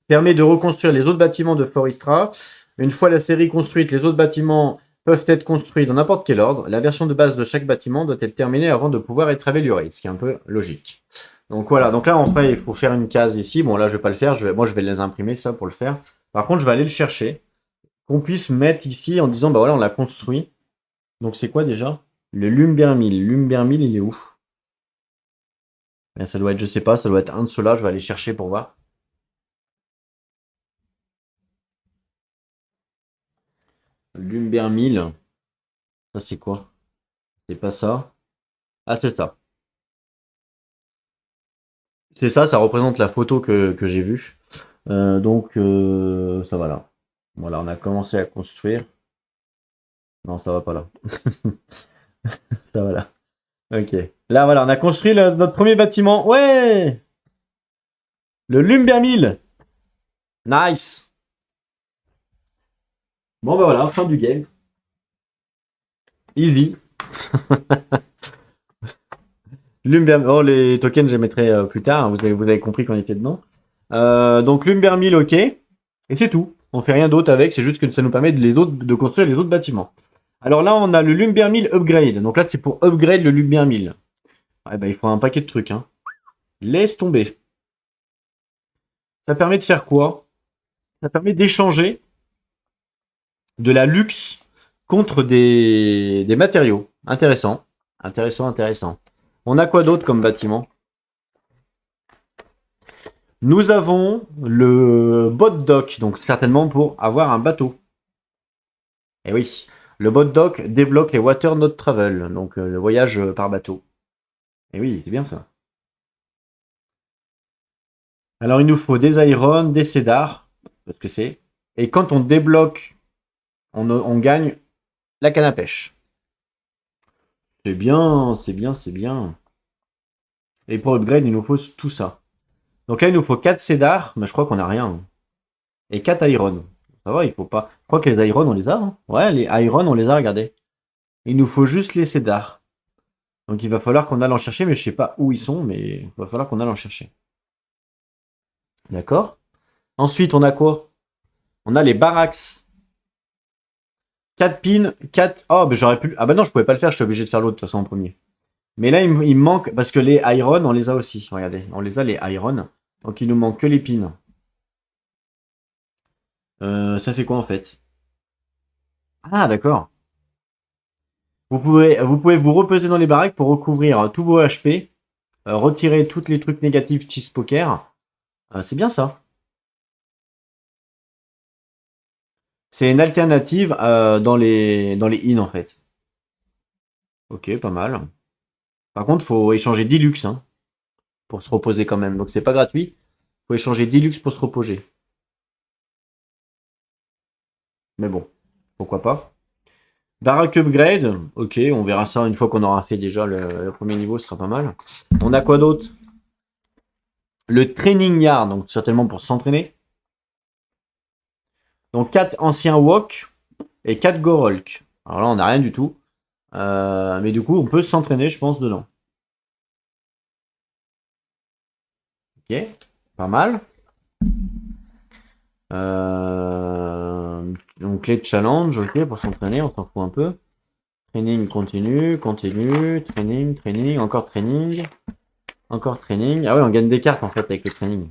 Permet de reconstruire les autres bâtiments de Forestra. Une fois la série construite, les autres bâtiments peuvent être construits dans n'importe quel ordre. La version de base de chaque bâtiment doit être terminée avant de pouvoir être améliorée, ce qui est un peu logique. Donc voilà, donc là en fait il faut faire une case ici. Bon là je vais pas le faire, moi je vais les imprimer ça pour le faire. Par contre je vais aller le chercher, qu'on puisse mettre ici en disant bah voilà on l'a construit. Donc c'est quoi déjà? Le Lumbermill. Lumbermill il est où? Ça doit être, je sais pas, ça doit être un de ceux-là, je vais aller chercher pour voir. Lumbermill, ça c'est quoi? C'est pas ça. Ah c'est ça. C'est ça, ça représente la photo que j'ai vue. Donc, ça va là. Voilà, on a commencé à construire. Non, ça va pas là. Ça va là. Ok. Là, voilà, on a construit notre premier bâtiment. Ouais! Le Lumbermill. Nice. Bon, bah voilà, fin du game. Easy. Lumbermill. Oh, les tokens, je les mettrai plus tard. Hein, vous avez compris qu'on était dedans. Donc, Lumbermill, ok. Et c'est tout. On fait rien d'autre avec. C'est juste que ça nous permet de construire les autres bâtiments. Alors là, on a le Lumbermill Upgrade. Donc là, c'est pour upgrade le Lumbermill. Ah ben, il faut un paquet de trucs. Hein. Laisse tomber. Ça permet de faire quoi? Ça permet d'échanger de la luxe contre des matériaux. Intéressant. Intéressant, intéressant. On a quoi d'autre comme bâtiment? Nous avons le bot dock, donc certainement pour avoir un bateau. Et oui, le bot dock débloque les Water Not Travel, donc le voyage par bateau. Et oui, c'est bien ça. Alors il nous faut des irons, des cédars, parce que c'est. Et quand on débloque, on gagne la canne à pêche. C'est bien, c'est bien, c'est bien. Et pour upgrade, il nous faut tout ça. Donc là, il nous faut 4 cédars, mais je crois qu'on a rien. Et 4 iron. Ça va, il faut pas. Je crois que les iron, on les a. Hein. Ouais, les iron, on les a, regardez. Il nous faut juste les cédars. Donc il va falloir qu'on aille en chercher, mais je sais pas où ils sont, mais il va falloir qu'on aille en chercher. D'accord. Ensuite, on a quoi? On a les barracks. 4 pins, 4. Oh, mais j'aurais pu. Ah bah non, je pouvais pas le faire, j'étais obligé de faire l'autre de toute façon en premier. Mais là, il me manque. Parce que les iron, on les a aussi. Regardez, on les a les iron. Donc il nous manque que les pins. Ça fait quoi en fait? Ah, d'accord. Vous pouvez vous reposer dans les baraques pour recouvrir tous vos HP, retirer tous les trucs négatifs cheese poker. C'est bien ça. C'est une alternative dans les in en fait. Ok, pas mal. Par contre, faut échanger 10 luxe hein, pour se reposer quand même. Donc c'est pas gratuit. Faut échanger Deluxe pour se reposer. Mais bon, pourquoi pas. Barack Upgrade, ok, on verra ça une fois qu'on aura fait déjà le premier niveau, ce sera pas mal. On a quoi d'autre? Le Training Yard, donc certainement pour s'entraîner. Donc 4 anciens Wok et 4 Gorolk. Alors là, on n'a rien du tout. Mais du coup, on peut s'entraîner, je pense, dedans. Ok, pas mal. Donc clé de challenge, ok, pour s'entraîner, on s'en fout un peu. Training continue, training, encore training. Encore training. Ah ouais, on gagne des cartes en fait avec le training.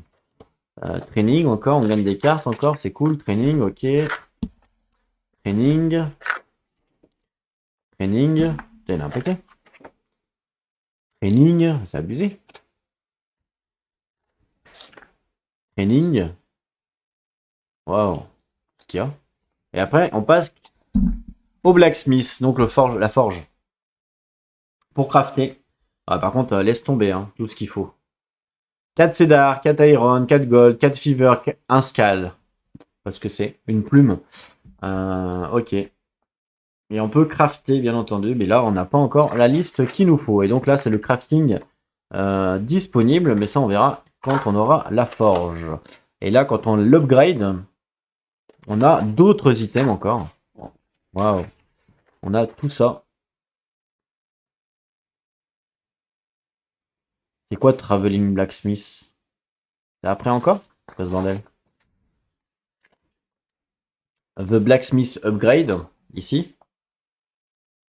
Training, encore, on gagne des cartes, encore, c'est cool. Training, ok. Training. Training. Putain, il a un paquet. Training, c'est abusé. Training. Waouh. Ce qu'il y a. Et après, on passe au blacksmith, donc la forge. Pour crafter. Ah, par contre, laisse tomber hein, tout ce qu'il faut. 4 cédar, 4 iron, 4 gold, 4 fever, 1 scal. Parce que c'est une plume. Ok. Et on peut crafter, bien entendu. Mais là, on n'a pas encore la liste qu'il nous faut. Et donc là, c'est le crafting disponible. Mais ça, on verra quand on aura la forge. Et là, quand on l'upgrade, on a d'autres items encore. Waouh. On a tout ça. C'est quoi Traveling Blacksmith? C'est après encore? C'est quoi ce bordel? The Blacksmith Upgrade, ici.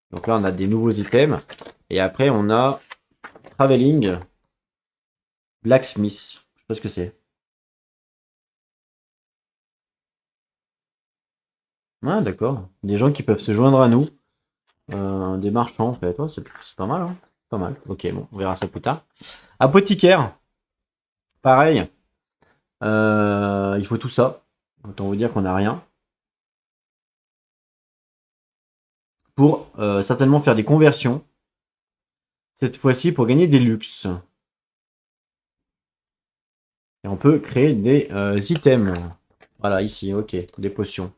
Donc là, on a des nouveaux items. Et après, on a Traveling Blacksmith. Je sais pas ce que c'est. Ah, d'accord. Des gens qui peuvent se joindre à nous. Des marchands, en fait. Ouais, c'est pas mal, hein. Pas mal. Ok, bon, on verra ça plus tard. Apothicaire. Pareil. Il faut tout ça. Autant vous dire qu'on n'a rien. Pour certainement faire des conversions. Cette fois-ci pour gagner des luxes. Et on peut créer des items. Voilà, ici, ok. Des potions.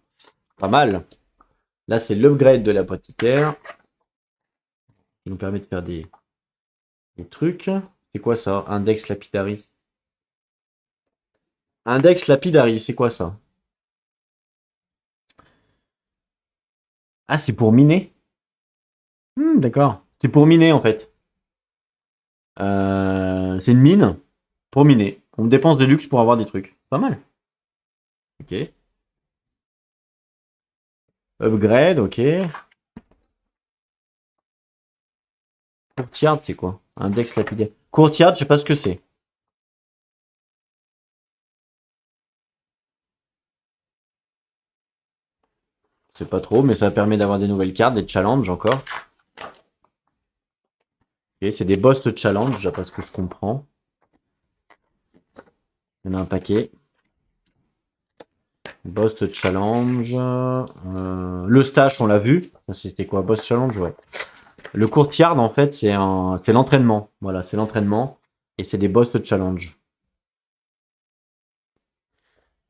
Pas mal. Là, c'est l'upgrade de l'apothicaire. Qui nous permet de faire des trucs. C'est quoi ça? Index lapidary. Index lapidary, c'est quoi ça? Ah, c'est pour miner? D'accord. C'est pour miner en fait. C'est une mine pour miner. On dépense de luxe pour avoir des trucs. Pas mal. Ok. Upgrade, ok. Courtyard, c'est quoi? Index lapidaire. Courtyard, je sais pas ce que c'est. C'est pas trop, mais ça permet d'avoir des nouvelles cartes, des challenges encore. Ok, c'est des boss de challenge, d'après ce que je comprends. Il y en a un paquet. Boss de challenge. Le stash, on l'a vu. C'était quoi? Boss challenge, ouais. Le courtyard, en fait, c'est l'entraînement. Voilà, c'est l'entraînement. Et c'est des boss de challenge.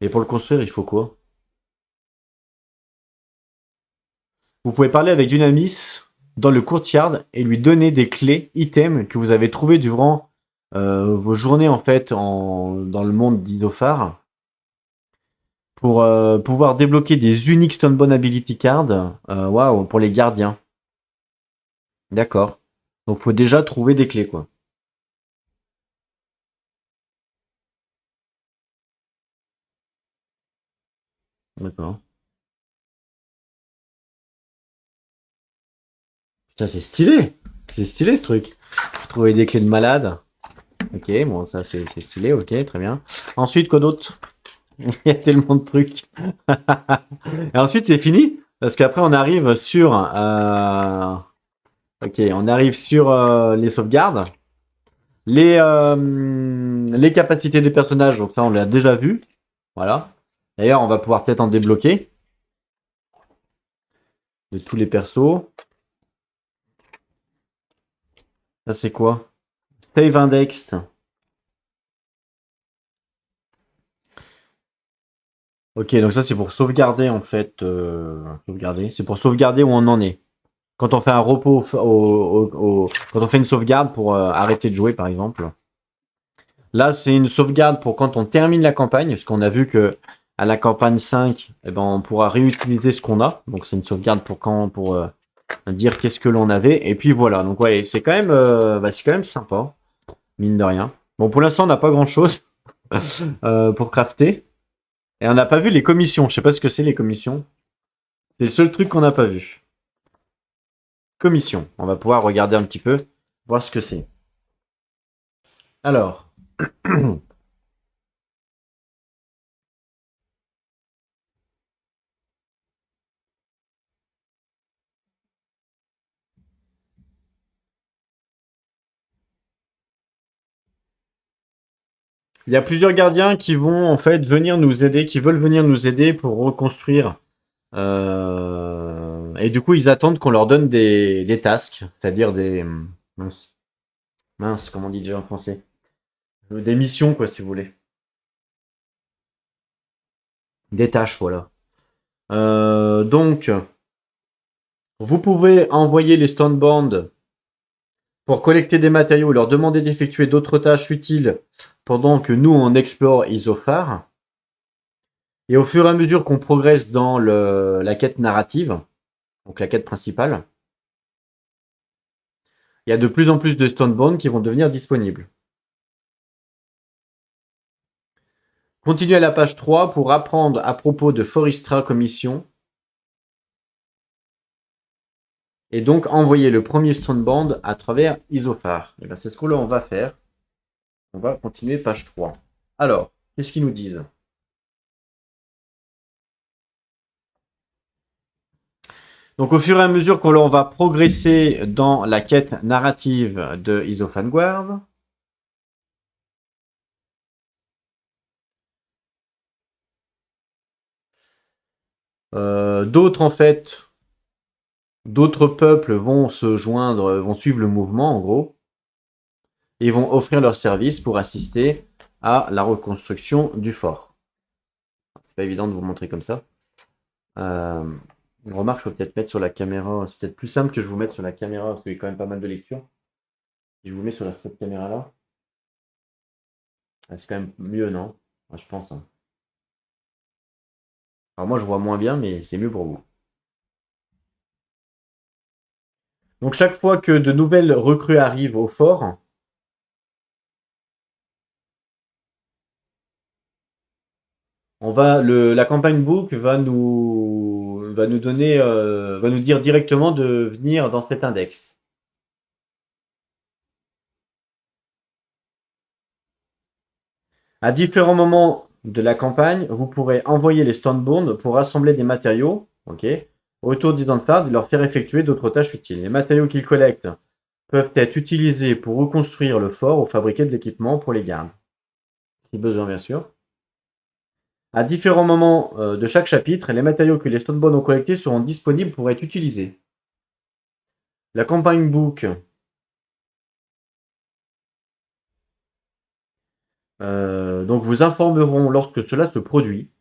Et pour le construire, il faut quoi? Vous pouvez parler avec Dynamis dans le courtyard et lui donner des clés, items que vous avez trouvés durant vos journées en fait dans le monde d'Idophar pour pouvoir débloquer des uniques Stonebone Ability Cards. Waouh, pour les gardiens. D'accord. Donc faut déjà trouver des clés quoi. D'accord. Putain, c'est stylé. C'est stylé ce truc. Faut trouver des clés de malade. Ok, bon ça c'est stylé, ok, très bien. Ensuite, quoi d'autre? Il y a tellement de trucs. Et ensuite, c'est fini. Parce qu'après, on arrive sur. Ok, on arrive sur les sauvegardes. Les capacités des personnages, donc ça, on l'a déjà vu. Voilà. D'ailleurs, on va pouvoir peut-être en débloquer. De tous les persos. Ça, c'est quoi? Save Index. Ok, donc ça c'est pour sauvegarder en fait. Sauvegarder. C'est pour sauvegarder où on en est. Quand on fait un repos, quand on fait une sauvegarde pour arrêter de jouer par exemple. Là, c'est une sauvegarde pour quand on termine la campagne, parce qu'on a vu que à la campagne 5, eh ben, on pourra réutiliser ce qu'on a. Donc c'est une sauvegarde pour quand, pour dire qu'est-ce que l'on avait. Et puis voilà. Donc ouais, c'est quand même sympa, mine de rien. Bon, pour l'instant, on n'a pas grand-chose pour crafter. Et on n'a pas vu les commissions. Je sais pas ce que c'est les commissions. C'est le seul truc qu'on n'a pas vu. Commission. On va pouvoir regarder un petit peu, voir ce que c'est. Alors, il y a plusieurs gardiens qui vont en fait venir nous aider, qui veulent venir nous aider pour reconstruire. Et du coup, ils attendent qu'on leur donne des tasks, c'est-à-dire des mince, mince, comment on dit déjà en français? Des missions quoi, si vous voulez. Des tâches, voilà. Donc, vous pouvez envoyer les Stonebands pour collecter des matériaux et leur demander d'effectuer d'autres tâches utiles pendant que nous on explore Isophar. Et au fur et à mesure qu'on progresse dans la quête narrative, donc la quête principale, il y a de plus en plus de Stonebound qui vont devenir disponibles. Continuez à la page 3 pour apprendre à propos de Foristra Commission. Et donc envoyer le premier Stonebound à travers Isophar. Et bien c'est ce que l'on va faire. On va continuer page 3. Alors, qu'est-ce qu'ils nous disent? Donc au fur et à mesure que l'on va progresser dans la quête narrative de Isophanguard, d'autres en fait, d'autres peuples vont se joindre, vont suivre le mouvement en gros, et vont offrir leurs services pour assister à la reconstruction du fort. C'est pas évident de vous montrer comme ça. Euh, remarque, je peux peut-être mettre sur la caméra. C'est peut-être plus simple que je vous mette sur la caméra parce qu'il y a quand même pas mal de lecture. Si je vous mets sur cette caméra-là, c'est quand même mieux, non? Je pense. Hein. Alors moi, je vois moins bien, mais c'est mieux pour vous. Donc chaque fois que de nouvelles recrues arrivent au fort, la campagne book va nous donner, va nous dire directement de venir dans cet index. À différents moments de la campagne, vous pourrez envoyer les Stonebound pour rassembler des matériaux, ok, autour d'Identfard et leur faire effectuer d'autres tâches utiles. Les matériaux qu'ils collectent peuvent être utilisés pour reconstruire le fort ou fabriquer de l'équipement pour les gardes, si besoin bien sûr. À différents moments de chaque chapitre, les matériaux que les Stonebound ont collectés seront disponibles pour être utilisés. La campagne book donc vous informeront lorsque cela se produit.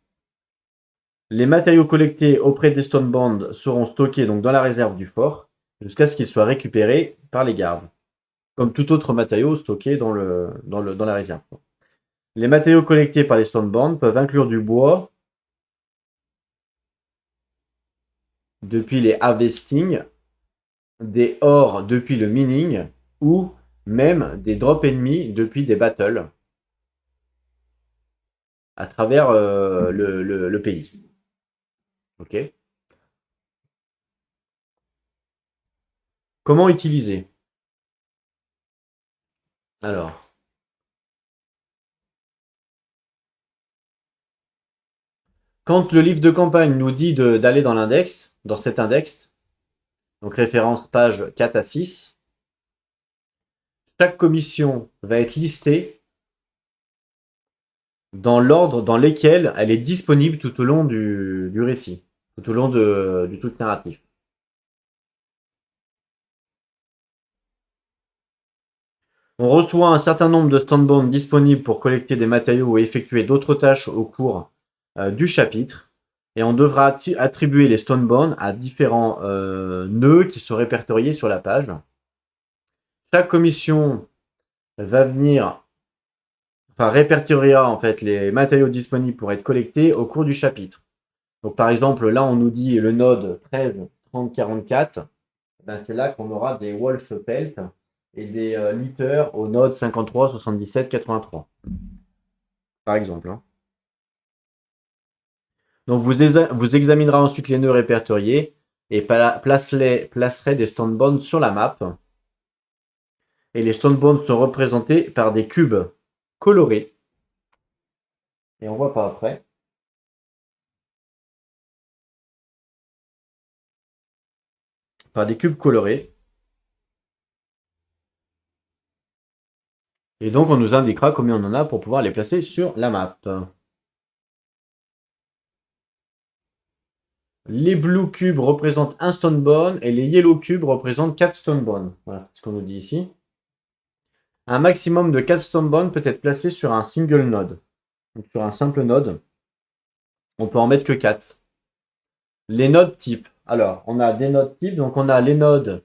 Les matériaux collectés auprès des Stonebound seront stockés donc dans la réserve du fort jusqu'à ce qu'ils soient récupérés par les gardes, comme tout autre matériau stocké dans la réserve. Les matériaux collectés par les Stonebound peuvent inclure du bois depuis les harvesting, des ores depuis le mining ou même des drops ennemis depuis des battles à travers le pays. Ok. Comment utiliser? Alors, quand le livre de campagne nous dit d'aller dans l'index, dans cet index, donc référence page 4 à 6, chaque commission va être listée dans l'ordre dans lequel elle est disponible tout au long du récit, tout au long du truc narratif. On reçoit un certain nombre de standbound disponibles pour collecter des matériaux ou effectuer d'autres tâches au cours du chapitre. Et on devra attribuer les stone bones à différents nœuds qui sont répertoriés sur la page. Chaque commission va venir, enfin répertoriera en fait les matériaux disponibles pour être collectés au cours du chapitre. Donc par exemple, là on nous dit le node 13, 30, 44, ben, c'est là qu'on aura des wolf pelt et des litters au node 53, 77, 83. Par exemple. Hein. Donc vous examinerez ensuite les nœuds répertoriés et placerez des stone bones sur la map. Et les stone bones sont représentés par des cubes colorés. Et on voit pas après. Par des cubes colorés. Et donc on nous indiquera combien on en a pour pouvoir les placer sur la map. Les blue cubes représentent un stone bone et les yellow cubes représentent 4 stone bones. Voilà ce qu'on nous dit ici. Un maximum de 4 stone bones peut être placé sur un single node. Donc sur un simple node, on peut en mettre que 4. Les nodes types. Alors, on a des nodes types. Donc on a les nodes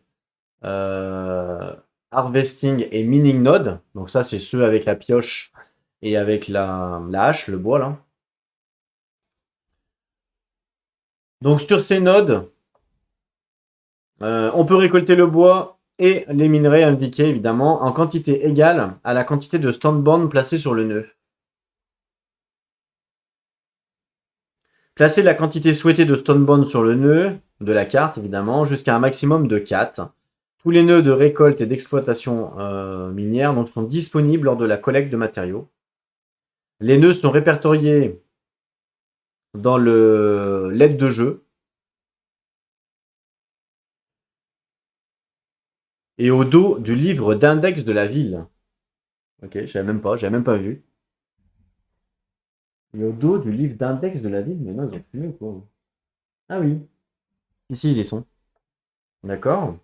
harvesting et mining node. Donc ça, c'est ceux avec la pioche et avec la hache, le bois là. Donc sur ces nodes, on peut récolter le bois et les minerais indiqués évidemment en quantité égale à la quantité de stone bones placée sur le nœud. Placez la quantité souhaitée de stone bones sur le nœud de la carte évidemment jusqu'à un maximum de 4. Tous les nœuds de récolte et d'exploitation minière donc, sont disponibles lors de la collecte de matériaux. Les nœuds sont répertoriés dans l'aide de jeu et au dos du livre d'index de la ville. Ok, j'avais même pas vu. Et au dos du livre d'index de la ville, mais non, ils ont plus ou quoi. Ah oui, ici ils y sont. D'accord.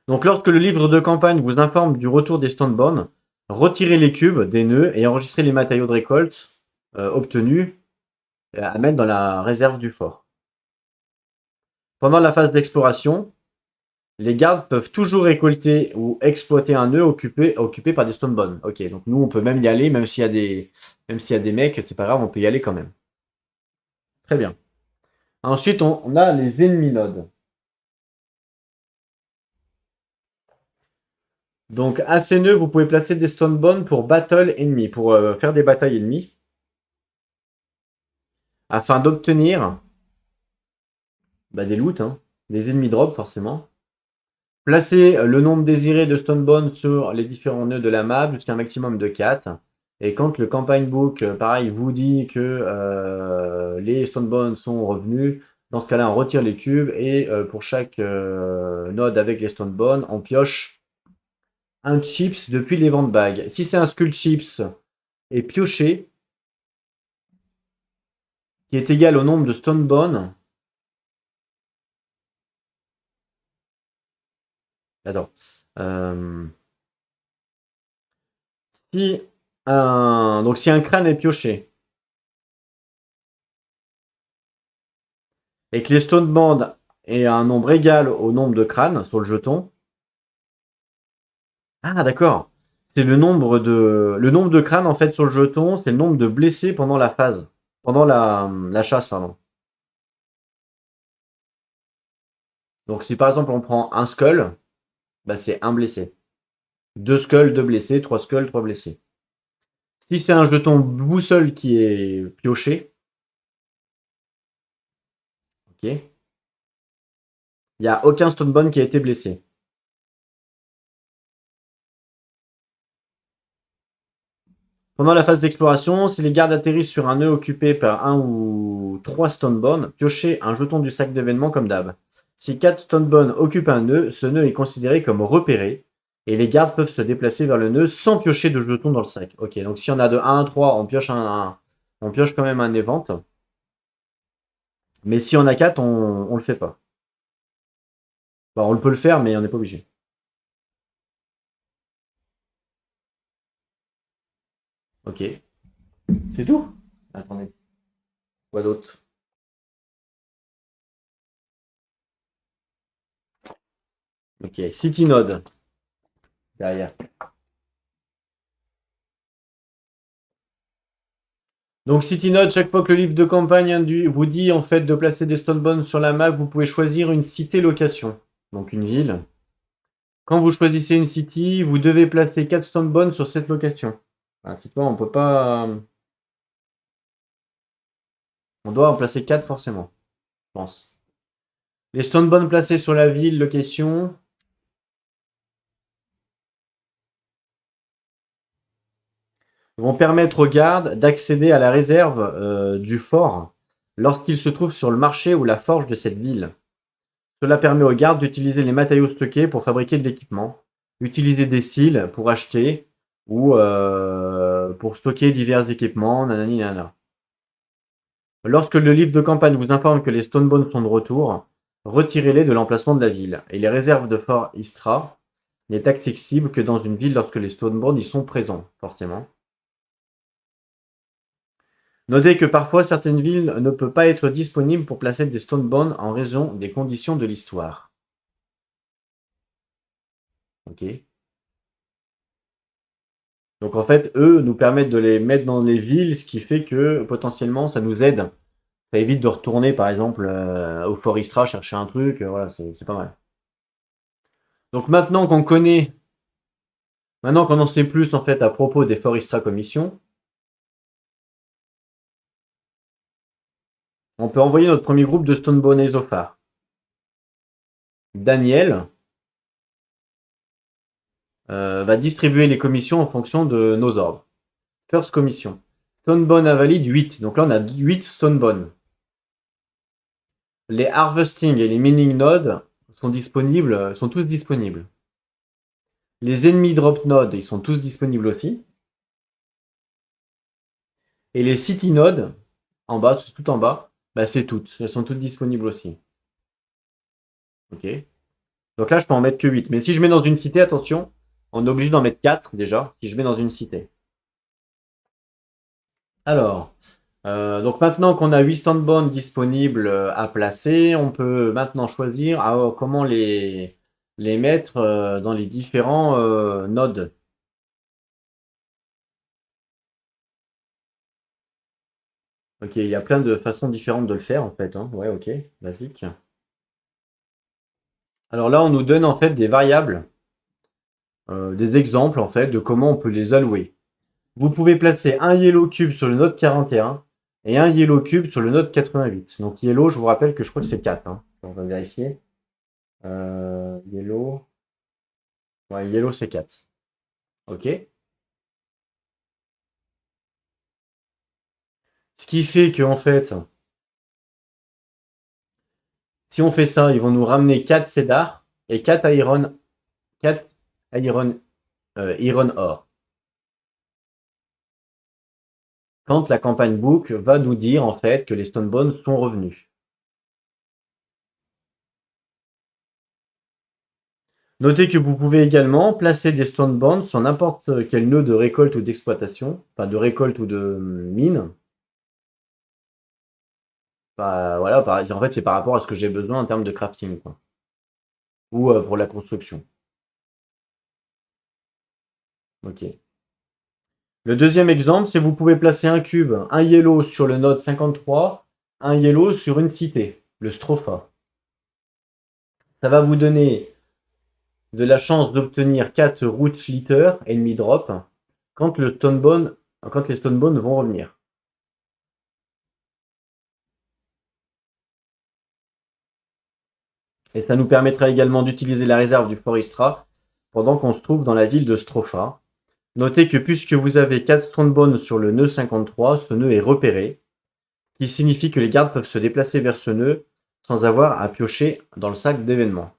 Donc lorsque le livre de campagne vous informe du retour des stone bones, retirez les cubes des nœuds et enregistrez les matériaux de récolte obtenus à mettre dans la réserve du fort. Pendant la phase d'exploration, les gardes peuvent toujours récolter ou exploiter un nœud occupé par des stone bones. Ok, donc nous on peut même y aller, même s'il y a des mecs, c'est pas grave, on peut y aller quand même. Très bien. Ensuite, on a les ennemis nodes. Donc à ces nœuds, vous pouvez placer des stone bones pour battle ennemis, pour faire des batailles ennemies, afin d'obtenir des loots, hein, des ennemis drop forcément. Placez le nombre désiré de stone bones sur les différents nœuds de la map jusqu'à un maximum de 4. Et quand le campaign book, pareil, vous dit que les stone bones sont revenus, dans ce cas-là, on retire les cubes et pour chaque node avec les stone bones, on pioche un chips depuis les ventes bags. Si c'est un skull chips et pioché, qui est égal au nombre de stone bones. Attends. Donc si un crâne est pioché et que les stone bones aient un nombre égal au nombre de crânes sur le jeton. Ah d'accord. C'est le nombre de crânes en fait sur le jeton, c'est le nombre de blessés pendant la phase. Pendant la chasse, pardon. Donc si par exemple on prend un skull, c'est un blessé. 2 skulls, 2 blessés, 3 skulls, 3 blessés. Si c'est un jeton boussole qui est pioché, ok, il n'y a aucun stone bone qui a été blessé. Pendant la phase d'exploration, si les gardes atterrissent sur un nœud occupé par 1 ou 3 stone bones, piochez un jeton du sac d'événements comme d'hab. Si 4 stone bones occupent un nœud, ce nœud est considéré comme repéré et les gardes peuvent se déplacer vers le nœud sans piocher de jetons dans le sac. Ok, donc si on a de 1 à 3, on pioche on pioche quand même un event. Mais si on a 4, on le fait pas. On peut le faire, mais on n'est pas obligé. Ok. C'est tout? Attendez. Quoi d'autre? Ok, City Node, derrière. Donc City Node, chaque fois que le livre de campagne vous dit en fait de placer des stone bones sur la map, vous pouvez choisir une cité location, donc une ville. Quand vous choisissez une city, vous devez placer 4 stone bones sur cette location. Enfin, cette fois, on peut pas. On doit en placer 4 forcément, je pense. Les stone bones placés sur la ville location. Vont permettre aux gardes d'accéder à la réserve du fort lorsqu'ils se trouvent sur le marché ou la forge de cette ville. Cela permet aux gardes d'utiliser les matériaux stockés pour fabriquer de l'équipement, utiliser des seals pour acheter ou pour stocker divers équipements, nanani nanana. Lorsque le livre de campagne vous informe que les Stonebones sont de retour, retirez-les de l'emplacement de la ville. Et les réserves de Fort Istra n'est accessible que dans une ville lorsque les Stonebones y sont présents, forcément. Notez que parfois certaines villes ne peuvent pas être disponibles pour placer des Stonebones en raison des conditions de l'histoire. Ok. Donc en fait, eux nous permettent de les mettre dans les villes, ce qui fait que potentiellement ça nous aide. Ça évite de retourner par exemple au Fort Istra chercher un truc, voilà, c'est pas mal. Donc maintenant qu'on en sait plus en fait à propos des Fort Istra Commission, on peut envoyer notre premier groupe de Stonebone et Zophar. Daniel va distribuer les commissions en fonction de nos ordres. First commission. Stonebone invalide 8. Donc là, on a 8 Stonebone. Les harvesting et les mining nodes sont tous disponibles. Les ennemis drop nodes, ils sont tous disponibles aussi. Et les city nodes, en bas, tout en bas, bah c'est toutes. Elles sont toutes disponibles aussi. Ok. Donc là, je peux en mettre que 8. Mais si je mets dans une cité, attention, on est obligé d'en mettre 4 déjà, si je mets dans une cité. Alors, donc maintenant qu'on a 8 Stonebone disponibles à placer, on peut maintenant choisir comment les mettre dans les différents nodes. Ok, il y a plein de façons différentes de le faire en fait. Hein. Ouais, ok, basique. Alors là, on nous donne en fait des variables, des exemples en fait de comment on peut les allouer. Vous pouvez placer un yellow cube sur le node 41 et un yellow cube sur le node 88. Donc yellow, je vous rappelle que je crois que c'est 4. Hein. On va vérifier. Yellow. Ouais, yellow c'est 4. Ok. Ce qui fait que en fait, si on fait ça, ils vont nous ramener 4 cédar et 4 iron, 4 iron, iron ore. Quand la campagne book va nous dire en fait que les Stonebones sont revenus. Notez que vous pouvez également placer des Stonebones sur n'importe quel nœud de récolte ou d'exploitation, enfin de récolte ou de mine. Bah, voilà, en fait, c'est par rapport à ce que j'ai besoin en termes de crafting, quoi. Ou pour la construction. Ok. Le deuxième exemple, c'est vous pouvez placer un cube, un yellow sur le node 53, un yellow sur une cité, le Stropha. Ça va vous donner de la chance d'obtenir 4 root schlitter, ennemi drop, quand les Stonebones vont revenir. Et ça nous permettra également d'utiliser la réserve du Forestra pendant qu'on se trouve dans la ville de Stropha. Notez que puisque vous avez 4 Stonebones sur le nœud 53, ce nœud est repéré, ce qui signifie que les gardes peuvent se déplacer vers ce nœud sans avoir à piocher dans le sac d'événements.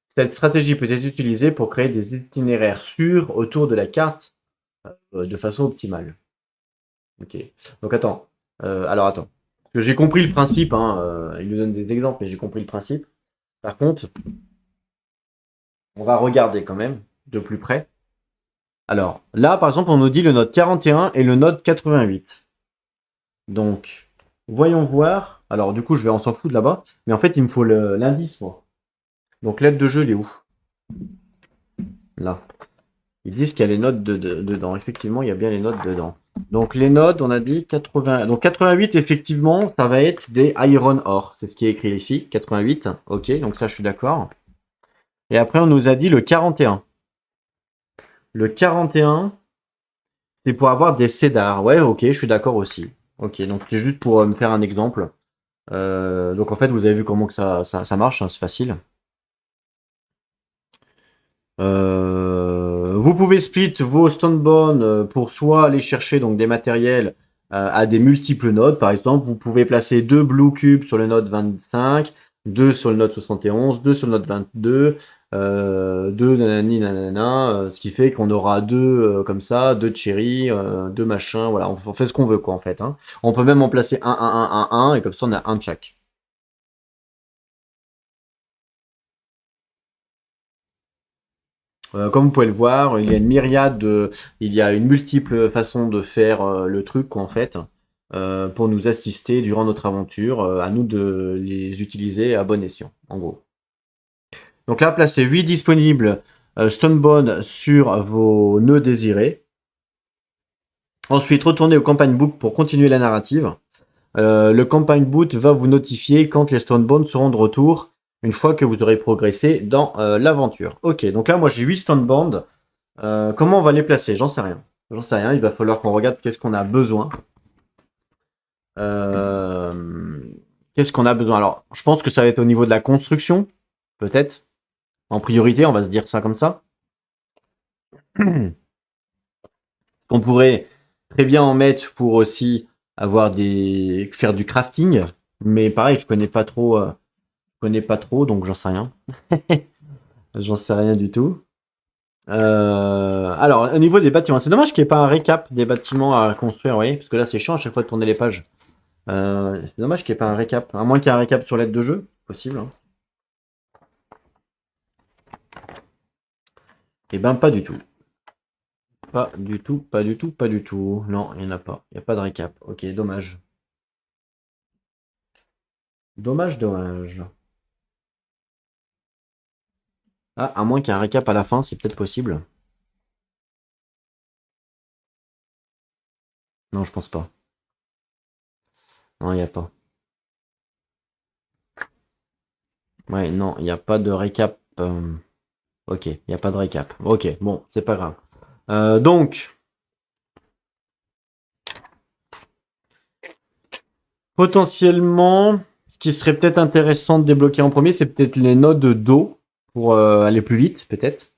Cette stratégie peut être utilisée pour créer des itinéraires sûrs autour de la carte de façon optimale. Ok. Donc attends. Attends. Parce que j'ai compris le principe. Hein, il nous donne des exemples, mais j'ai compris le principe. Par contre, on va regarder quand même de plus près. Alors, là, par exemple, on nous dit le node 41 et le node 88. Donc, voyons voir. Alors, du coup, on s'en fout de là-bas. Mais en fait, il me faut l'indice, moi. Donc, l'aide de jeu, il est où? Là. Ils disent qu'il y a les nodes dedans. Effectivement, il y a bien les nodes dedans. Donc, les nodes, on a dit 80. Donc, 88, effectivement, ça va être des iron ore. C'est ce qui est écrit ici. 88. Ok, donc ça, je suis d'accord. Et après, on nous a dit le 41. Le 41, c'est pour avoir des cédars. Ouais, ok, je suis d'accord aussi. Ok, donc c'est juste pour me faire un exemple. Donc en fait, vous avez vu comment que ça marche, hein, c'est facile. Vous pouvez split vos stonebones pour soit aller chercher donc des matériels à des multiples nodes. Par exemple, vous pouvez placer 2 blue cubes sur le node 25, 2 sur le node 71, 2 sur le node 22, 2 nanani nanana, ce qui fait qu'on aura 2 comme ça, 2 cherry, 2 machins, voilà, on fait ce qu'on veut quoi en fait. Hein. On peut même en placer un, et comme ça on a un de chaque. Comme vous pouvez le voir, il y a une myriade il y a une multiple façon de faire le truc en fait, pour nous assister durant notre aventure. À nous de les utiliser à bon escient, en gros. Donc là, placez 8 disponibles Stonebone sur vos nœuds désirés. Ensuite, retournez au Campaign Book pour continuer la narrative. Le Campaign Book va vous notifier quand les Stonebones seront de retour, une fois que vous aurez progressé dans l'aventure. Ok, donc là, moi j'ai 8 Stonebones. Comment on va les placer? J'en sais rien. J'en sais rien. Il va falloir qu'on regarde qu'est-ce qu'on a besoin. Qu'est-ce qu'on a besoin? Alors, je pense que ça va être au niveau de la construction, peut-être. En priorité, on va se dire ça comme ça. On pourrait très bien en mettre pour aussi faire du crafting. Mais pareil, je connais pas trop, donc j'en sais rien. J'en sais rien du tout. Alors, au niveau des bâtiments, c'est dommage qu'il n'y ait pas un récap des bâtiments à construire, vous voyez, parce que là, c'est chiant à chaque fois de tourner les pages. C'est dommage qu'il n'y ait pas un récap, à moins qu'il y ait un récap sur l'aide de jeu, possible. Hein. Eh ben, pas du tout. Pas du tout, pas du tout, pas du tout. Non, il n'y en a pas. Il n'y a pas de récap. Ok, dommage. Dommage, dommage. Ah, à moins qu'il y ait un récap à la fin, c'est peut-être possible. Non, je pense pas. Non, il n'y a pas. Ouais, non, il n'y a pas de récap. Ok, il n'y a pas de récap. Ok, bon, c'est pas grave. Donc, potentiellement, ce qui serait peut-être intéressant de débloquer en premier, c'est peut-être les nodes d'eau pour aller plus vite, peut-être.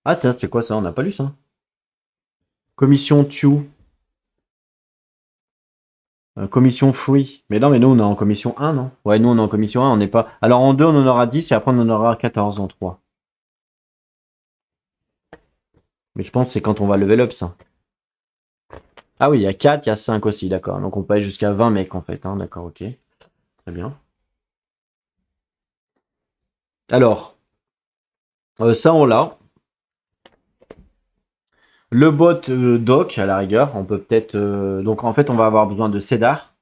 Ah, tiens, c'est quoi ça? On n'a pas lu ça. Commission Tiu. Commission Fruit. Mais non, mais nous, on est en commission 1, non? Ouais, nous, on est en commission 1, on n'est pas. Alors, en 2, on en aura 10 et après, on en aura 14 en 3. Mais je pense que c'est quand on va level up, ça. Ah oui, il y a 4, il y a 5 aussi, d'accord. Donc, on peut aller jusqu'à 20 mecs, en fait. Hein, d'accord, ok. Très bien. Alors, ça, on l'a. Le bot doc, à la rigueur, on peut peut-être. Donc, en fait, on va avoir besoin de cédar.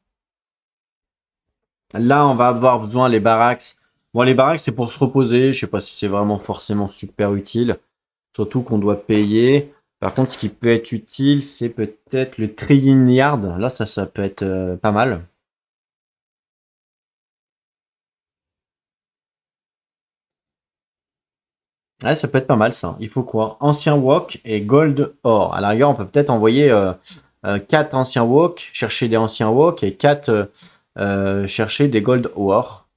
Là, on va avoir besoin des barracks. Bon, les barracks, c'est pour se reposer. Je sais pas si c'est vraiment forcément super utile. Surtout qu'on doit payer. Par contre, ce qui peut être utile, c'est peut-être le trading yard. Là, ça peut être pas mal. Ouais, ça peut être pas mal, ça. Il faut quoi? Ancien wok et gold or. À la rigueur, on peut peut-être envoyer 4 anciens wok, chercher des anciens wok et 4 chercher des gold or.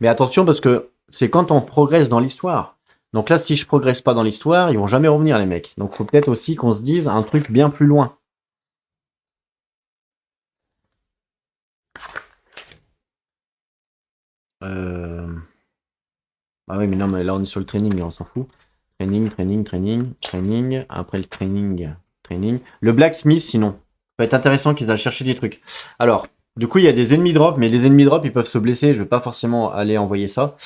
Mais attention, parce que c'est quand on progresse dans l'histoire. Donc là, si je progresse pas dans l'histoire, ils vont jamais revenir, les mecs. Donc faut peut-être aussi qu'on se dise un truc bien plus loin. Ah oui, mais non, mais là on est sur le training, on s'en fout. Training, training, training, training. Après le training, training. Le blacksmith, sinon. Ça peut être intéressant qu'ils aillent chercher des trucs. Alors, du coup, il y a des ennemis drop, mais les ennemis drop, ils peuvent se blesser. Je vais pas forcément aller envoyer ça.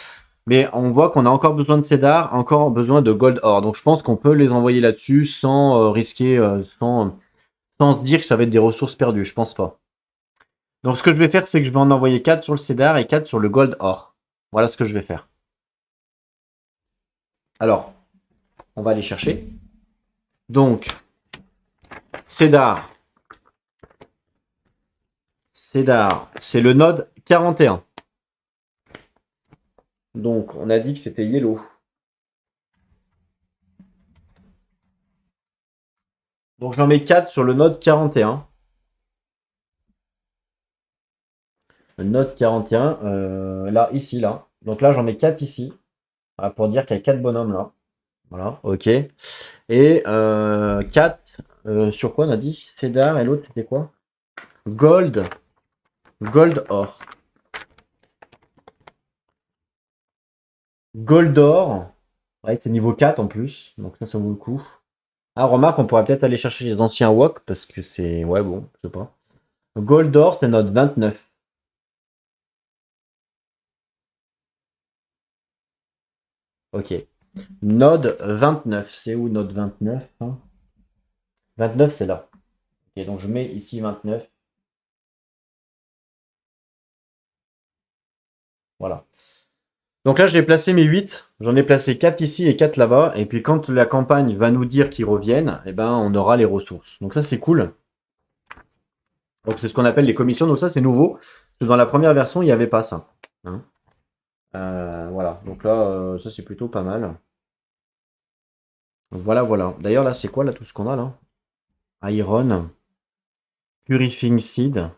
Mais on voit qu'on a encore besoin de cédar, encore besoin de gold ore. Donc je pense qu'on peut les envoyer là-dessus sans risquer, sans se dire que ça va être des ressources perdues. Je pense pas. Donc ce que je vais faire, c'est que je vais en envoyer 4 sur le cédar et 4 sur le gold ore. Voilà ce que je vais faire. Alors, on va aller chercher. Donc, cédar. Cédar, c'est le node 41. Donc, on a dit que c'était yellow. Donc, j'en mets 4 sur le node 41. Le node 41, là, ici, là. Donc là, j'en mets 4 ici. Voilà, pour dire qu'il y a 4 bonhommes là. Voilà, ok. Et 4, sur quoi on a dit? Cédar et l'autre, c'était quoi? Gold. Gold or. Gold or. Ouais, c'est niveau 4 en plus. Donc ça vaut le coup. Ah, remarque, on pourrait peut-être aller chercher les anciens wok parce que c'est. Ouais, bon, je sais pas. Gold or, c'est notre 29. Ok. Node 29. C'est où node 29 hein? 29, c'est là. Ok, donc je mets ici 29. Voilà. Donc là, j'ai placé mes 8. J'en ai placé 4 ici et 4 là-bas. Et puis quand la campagne va nous dire qu'ils reviennent, eh ben, on aura les ressources. Donc ça, c'est cool. Donc c'est ce qu'on appelle les commissions. Donc ça, c'est nouveau. Parce que dans la première version, il n'y avait pas ça. Hein. Voilà. Donc là, ça, c'est plutôt pas mal. Donc voilà, voilà. D'ailleurs, là, c'est quoi là tout ce qu'on a là? Iron. Purifying Seed.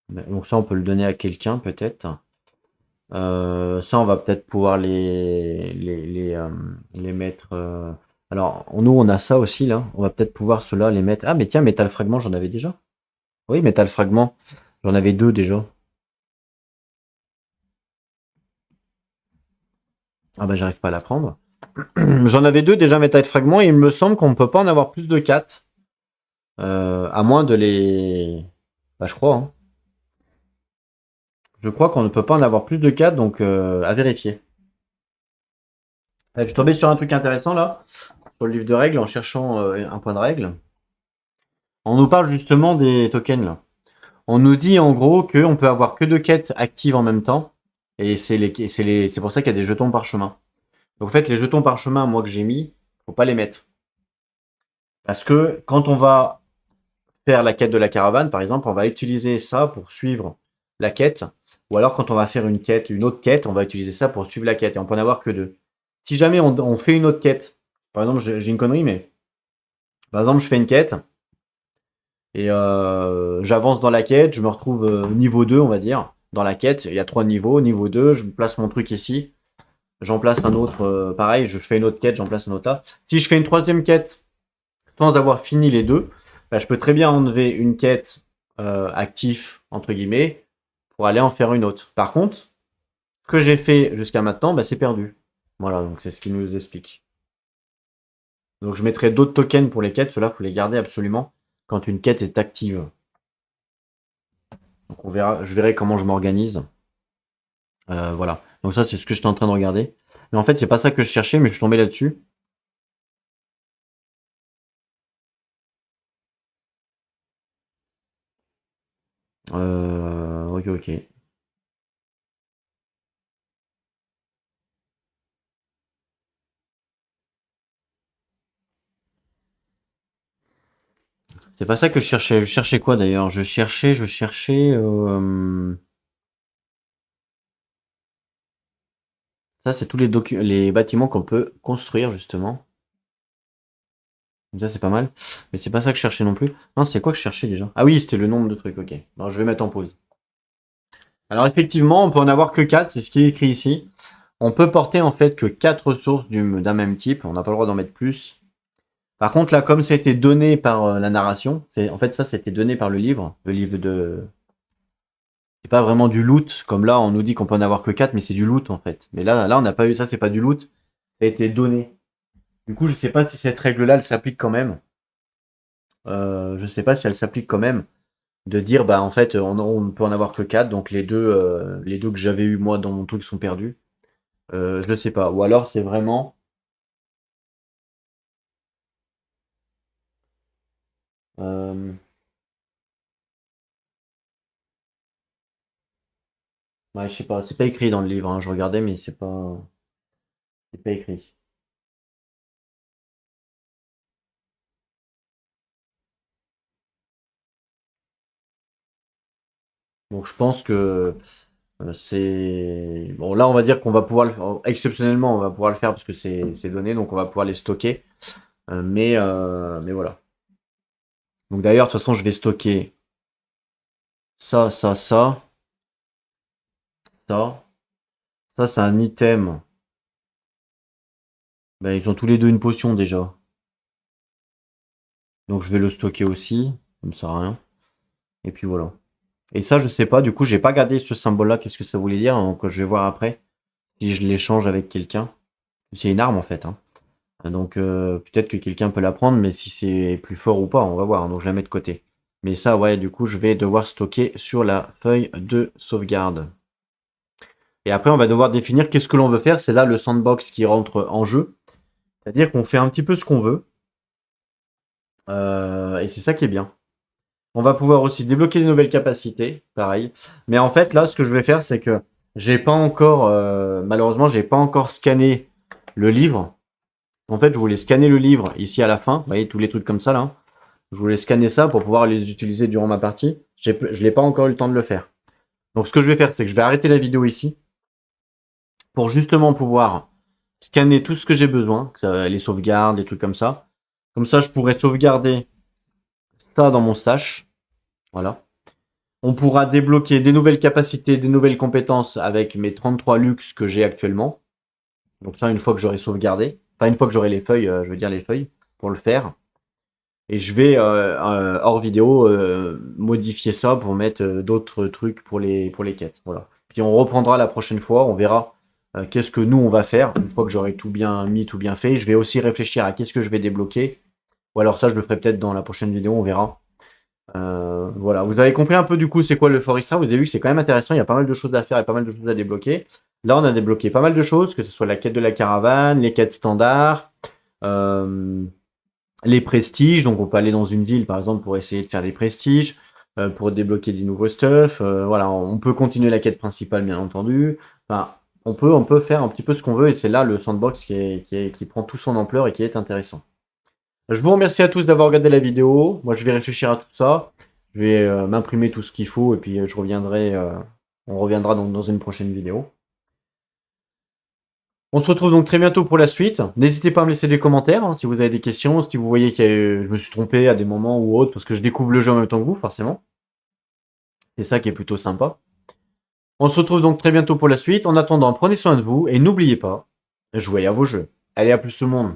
Donc ça, on peut le donner à quelqu'un peut-être. Ça, on va peut-être pouvoir les mettre. Alors, nous, on a ça aussi là. On va peut-être pouvoir ceux-là les mettre. Ah, mais tiens, métal fragment, j'en avais déjà. Oui, métal fragment, j'en avais 2 déjà. Ah bah, j'arrive pas à la prendre. J'en avais 2 déjà métal fragment et il me semble qu'on ne peut pas en avoir plus de 4. À moins de les. Bah, je crois. Hein. Je crois qu'on ne peut pas en avoir plus de 4, donc à vérifier. Je suis tombé sur un truc intéressant là, sur le livre de règles, en cherchant un point de règle. On nous parle justement des tokens là. On nous dit en gros qu'on peut avoir que 2 quêtes actives en même temps. Et c'est pour ça qu'il y a des jetons parchemin. Donc en fait, les jetons parchemin, moi que j'ai mis, faut pas les mettre. Parce que quand on va faire la quête de la caravane, par exemple, on va utiliser ça pour suivre la quête. Ou alors quand on va faire une autre quête, on va utiliser ça pour suivre la quête. Et on peut en avoir que 2. Si jamais on fait une autre quête, par exemple, j'ai une connerie, mais par exemple, je fais une quête et j'avance dans la quête, je me retrouve niveau 2, on va dire, dans la quête. Il y a 3 niveaux. Niveau 2, je place mon truc ici. J'en place un autre, pareil, je fais une autre quête, j'en place un autre là. Si je fais une troisième quête sans avoir fini les deux, bah, je peux très bien enlever une quête active, entre guillemets, pour aller en faire une autre. Par contre, ce que j'ai fait jusqu'à maintenant, bah, c'est perdu. Voilà, donc c'est ce qu'il nous explique. Donc je mettrai d'autres tokens pour les quêtes, ceux-là, il faut les garder absolument quand une quête est active. Donc on verra, je verrai comment je m'organise. Voilà. Donc ça, c'est ce que j'étais en train de regarder. Mais en fait, c'est pas ça que je cherchais, mais je suis tombé là-dessus. Ok, ok. C'est pas ça que je cherchais. Je cherchais quoi d'ailleurs? Je cherchais. Ça, c'est tous les bâtiments qu'on peut construire justement. Ça, c'est pas mal. Mais c'est pas ça que je cherchais non plus. Non, c'est quoi que je cherchais déjà? Ah oui, c'était le nombre de trucs. Ok. Alors, je vais mettre en pause. Alors, effectivement, on peut en avoir que 4. C'est ce qui est écrit ici. On peut porter en fait que 4 ressources d'un même type. On n'a pas le droit d'en mettre plus. Par contre, là, comme ça a été donné par la narration, en fait ça, c'était donné par le livre de. C'est pas vraiment du loot, comme là, on nous dit qu'on peut en avoir que 4, mais c'est du loot en fait. Mais là, on n'a pas eu ça, c'est pas du loot, ça a été donné. Du coup, je sais pas si cette règle-là, elle s'applique quand même. Je sais pas si elle s'applique quand même. de dire, bah en fait, on ne peut en avoir que 4, donc les deux que j'avais eu moi dans mon truc sont perdus. Je sais pas. Ou alors c'est vraiment. euh, ouais, je sais pas, c'est pas écrit dans le livre, hein, je regardais, mais c'est pas écrit. Donc je pense que c'est. Bon, là, on va dire qu'on va pouvoir exceptionnellement, on va pouvoir le faire parce que c'est donné, donc on va pouvoir les stocker. Mais voilà. Donc d'ailleurs, de toute façon, je vais stocker ça, ça, ça, ça. Ça, c'est un item. Ben, ils ont tous les deux une potion déjà. Donc je vais le stocker aussi. Ça me sert à rien. Et puis voilà. Et ça, je sais pas. Du coup, j'ai pas gardé ce symbole-là. Qu'est-ce que ça voulait dire? Donc je vais voir après. Si je l'échange avec quelqu'un. C'est une arme en fait, hein. Donc peut-être que quelqu'un peut la prendre, mais si c'est plus fort ou pas, on va voir. Donc je la mets de côté. Mais ça, ouais, du coup, je vais devoir stocker sur la feuille de sauvegarde. Et après, on va devoir définir qu'est-ce que l'on veut faire. C'est là le sandbox qui rentre en jeu. C'est-à-dire qu'on fait un petit peu ce qu'on veut. Et c'est ça qui est bien. On va pouvoir aussi débloquer des nouvelles capacités, pareil. Mais en fait, là, ce que je vais faire, c'est que j'ai pas encore, malheureusement, j'ai pas encore scanné le livre. En fait, je voulais scanner le livre ici à la fin. Vous voyez, tous les trucs comme ça, là. Je voulais scanner ça pour pouvoir les utiliser durant ma partie. Je n'ai pas encore eu le temps de le faire. Donc, ce que je vais faire, c'est que je vais arrêter la vidéo ici pour justement pouvoir scanner tout ce que j'ai besoin, les sauvegardes, les trucs comme ça. Comme ça, je pourrais sauvegarder ça dans mon stash. Voilà. On pourra débloquer des nouvelles capacités, des nouvelles compétences avec mes 33 luxe que j'ai actuellement. Donc ça, une fois que j'aurai sauvegardé. Enfin, une fois que j'aurai les feuilles, je veux dire les feuilles, pour le faire. Et je vais, hors vidéo, modifier ça pour mettre d'autres trucs pour les quêtes. Voilà. Puis on reprendra la prochaine fois, on verra qu'est-ce que nous on va faire. Une fois que j'aurai tout bien mis, tout bien fait, je vais aussi réfléchir à qu'est-ce que je vais débloquer. Ou alors ça, je le ferai peut-être dans la prochaine vidéo, on verra. Voilà, vous avez compris un peu du coup c'est quoi le Foresta. Vous avez vu que c'est quand même intéressant, il y a pas mal de choses à faire et pas mal de choses à débloquer. Là, on a débloqué pas mal de choses, que ce soit la quête de la caravane, les quêtes standards, euh, les prestiges. Donc, on peut aller dans une ville par exemple pour essayer de faire des prestiges, pour débloquer des nouveaux stuff. Voilà, on peut continuer la quête principale, bien entendu. Enfin, on peut faire un petit peu ce qu'on veut et c'est là le sandbox qui prend tout son ampleur et qui est intéressant. Je vous remercie à tous d'avoir regardé la vidéo. Moi, je vais réfléchir à tout ça. Je vais m'imprimer tout ce qu'il faut et puis je reviendrai. On reviendra dans une prochaine vidéo. On se retrouve donc très bientôt pour la suite. N'hésitez pas à me laisser des commentaires hein, si vous avez des questions, si vous voyez que je me suis trompé à des moments ou autres, parce que je découvre le jeu en même temps que vous, forcément. C'est ça qui est plutôt sympa. On se retrouve donc très bientôt pour la suite. En attendant, prenez soin de vous et n'oubliez pas, jouez à vos jeux. Allez, à plus tout le monde.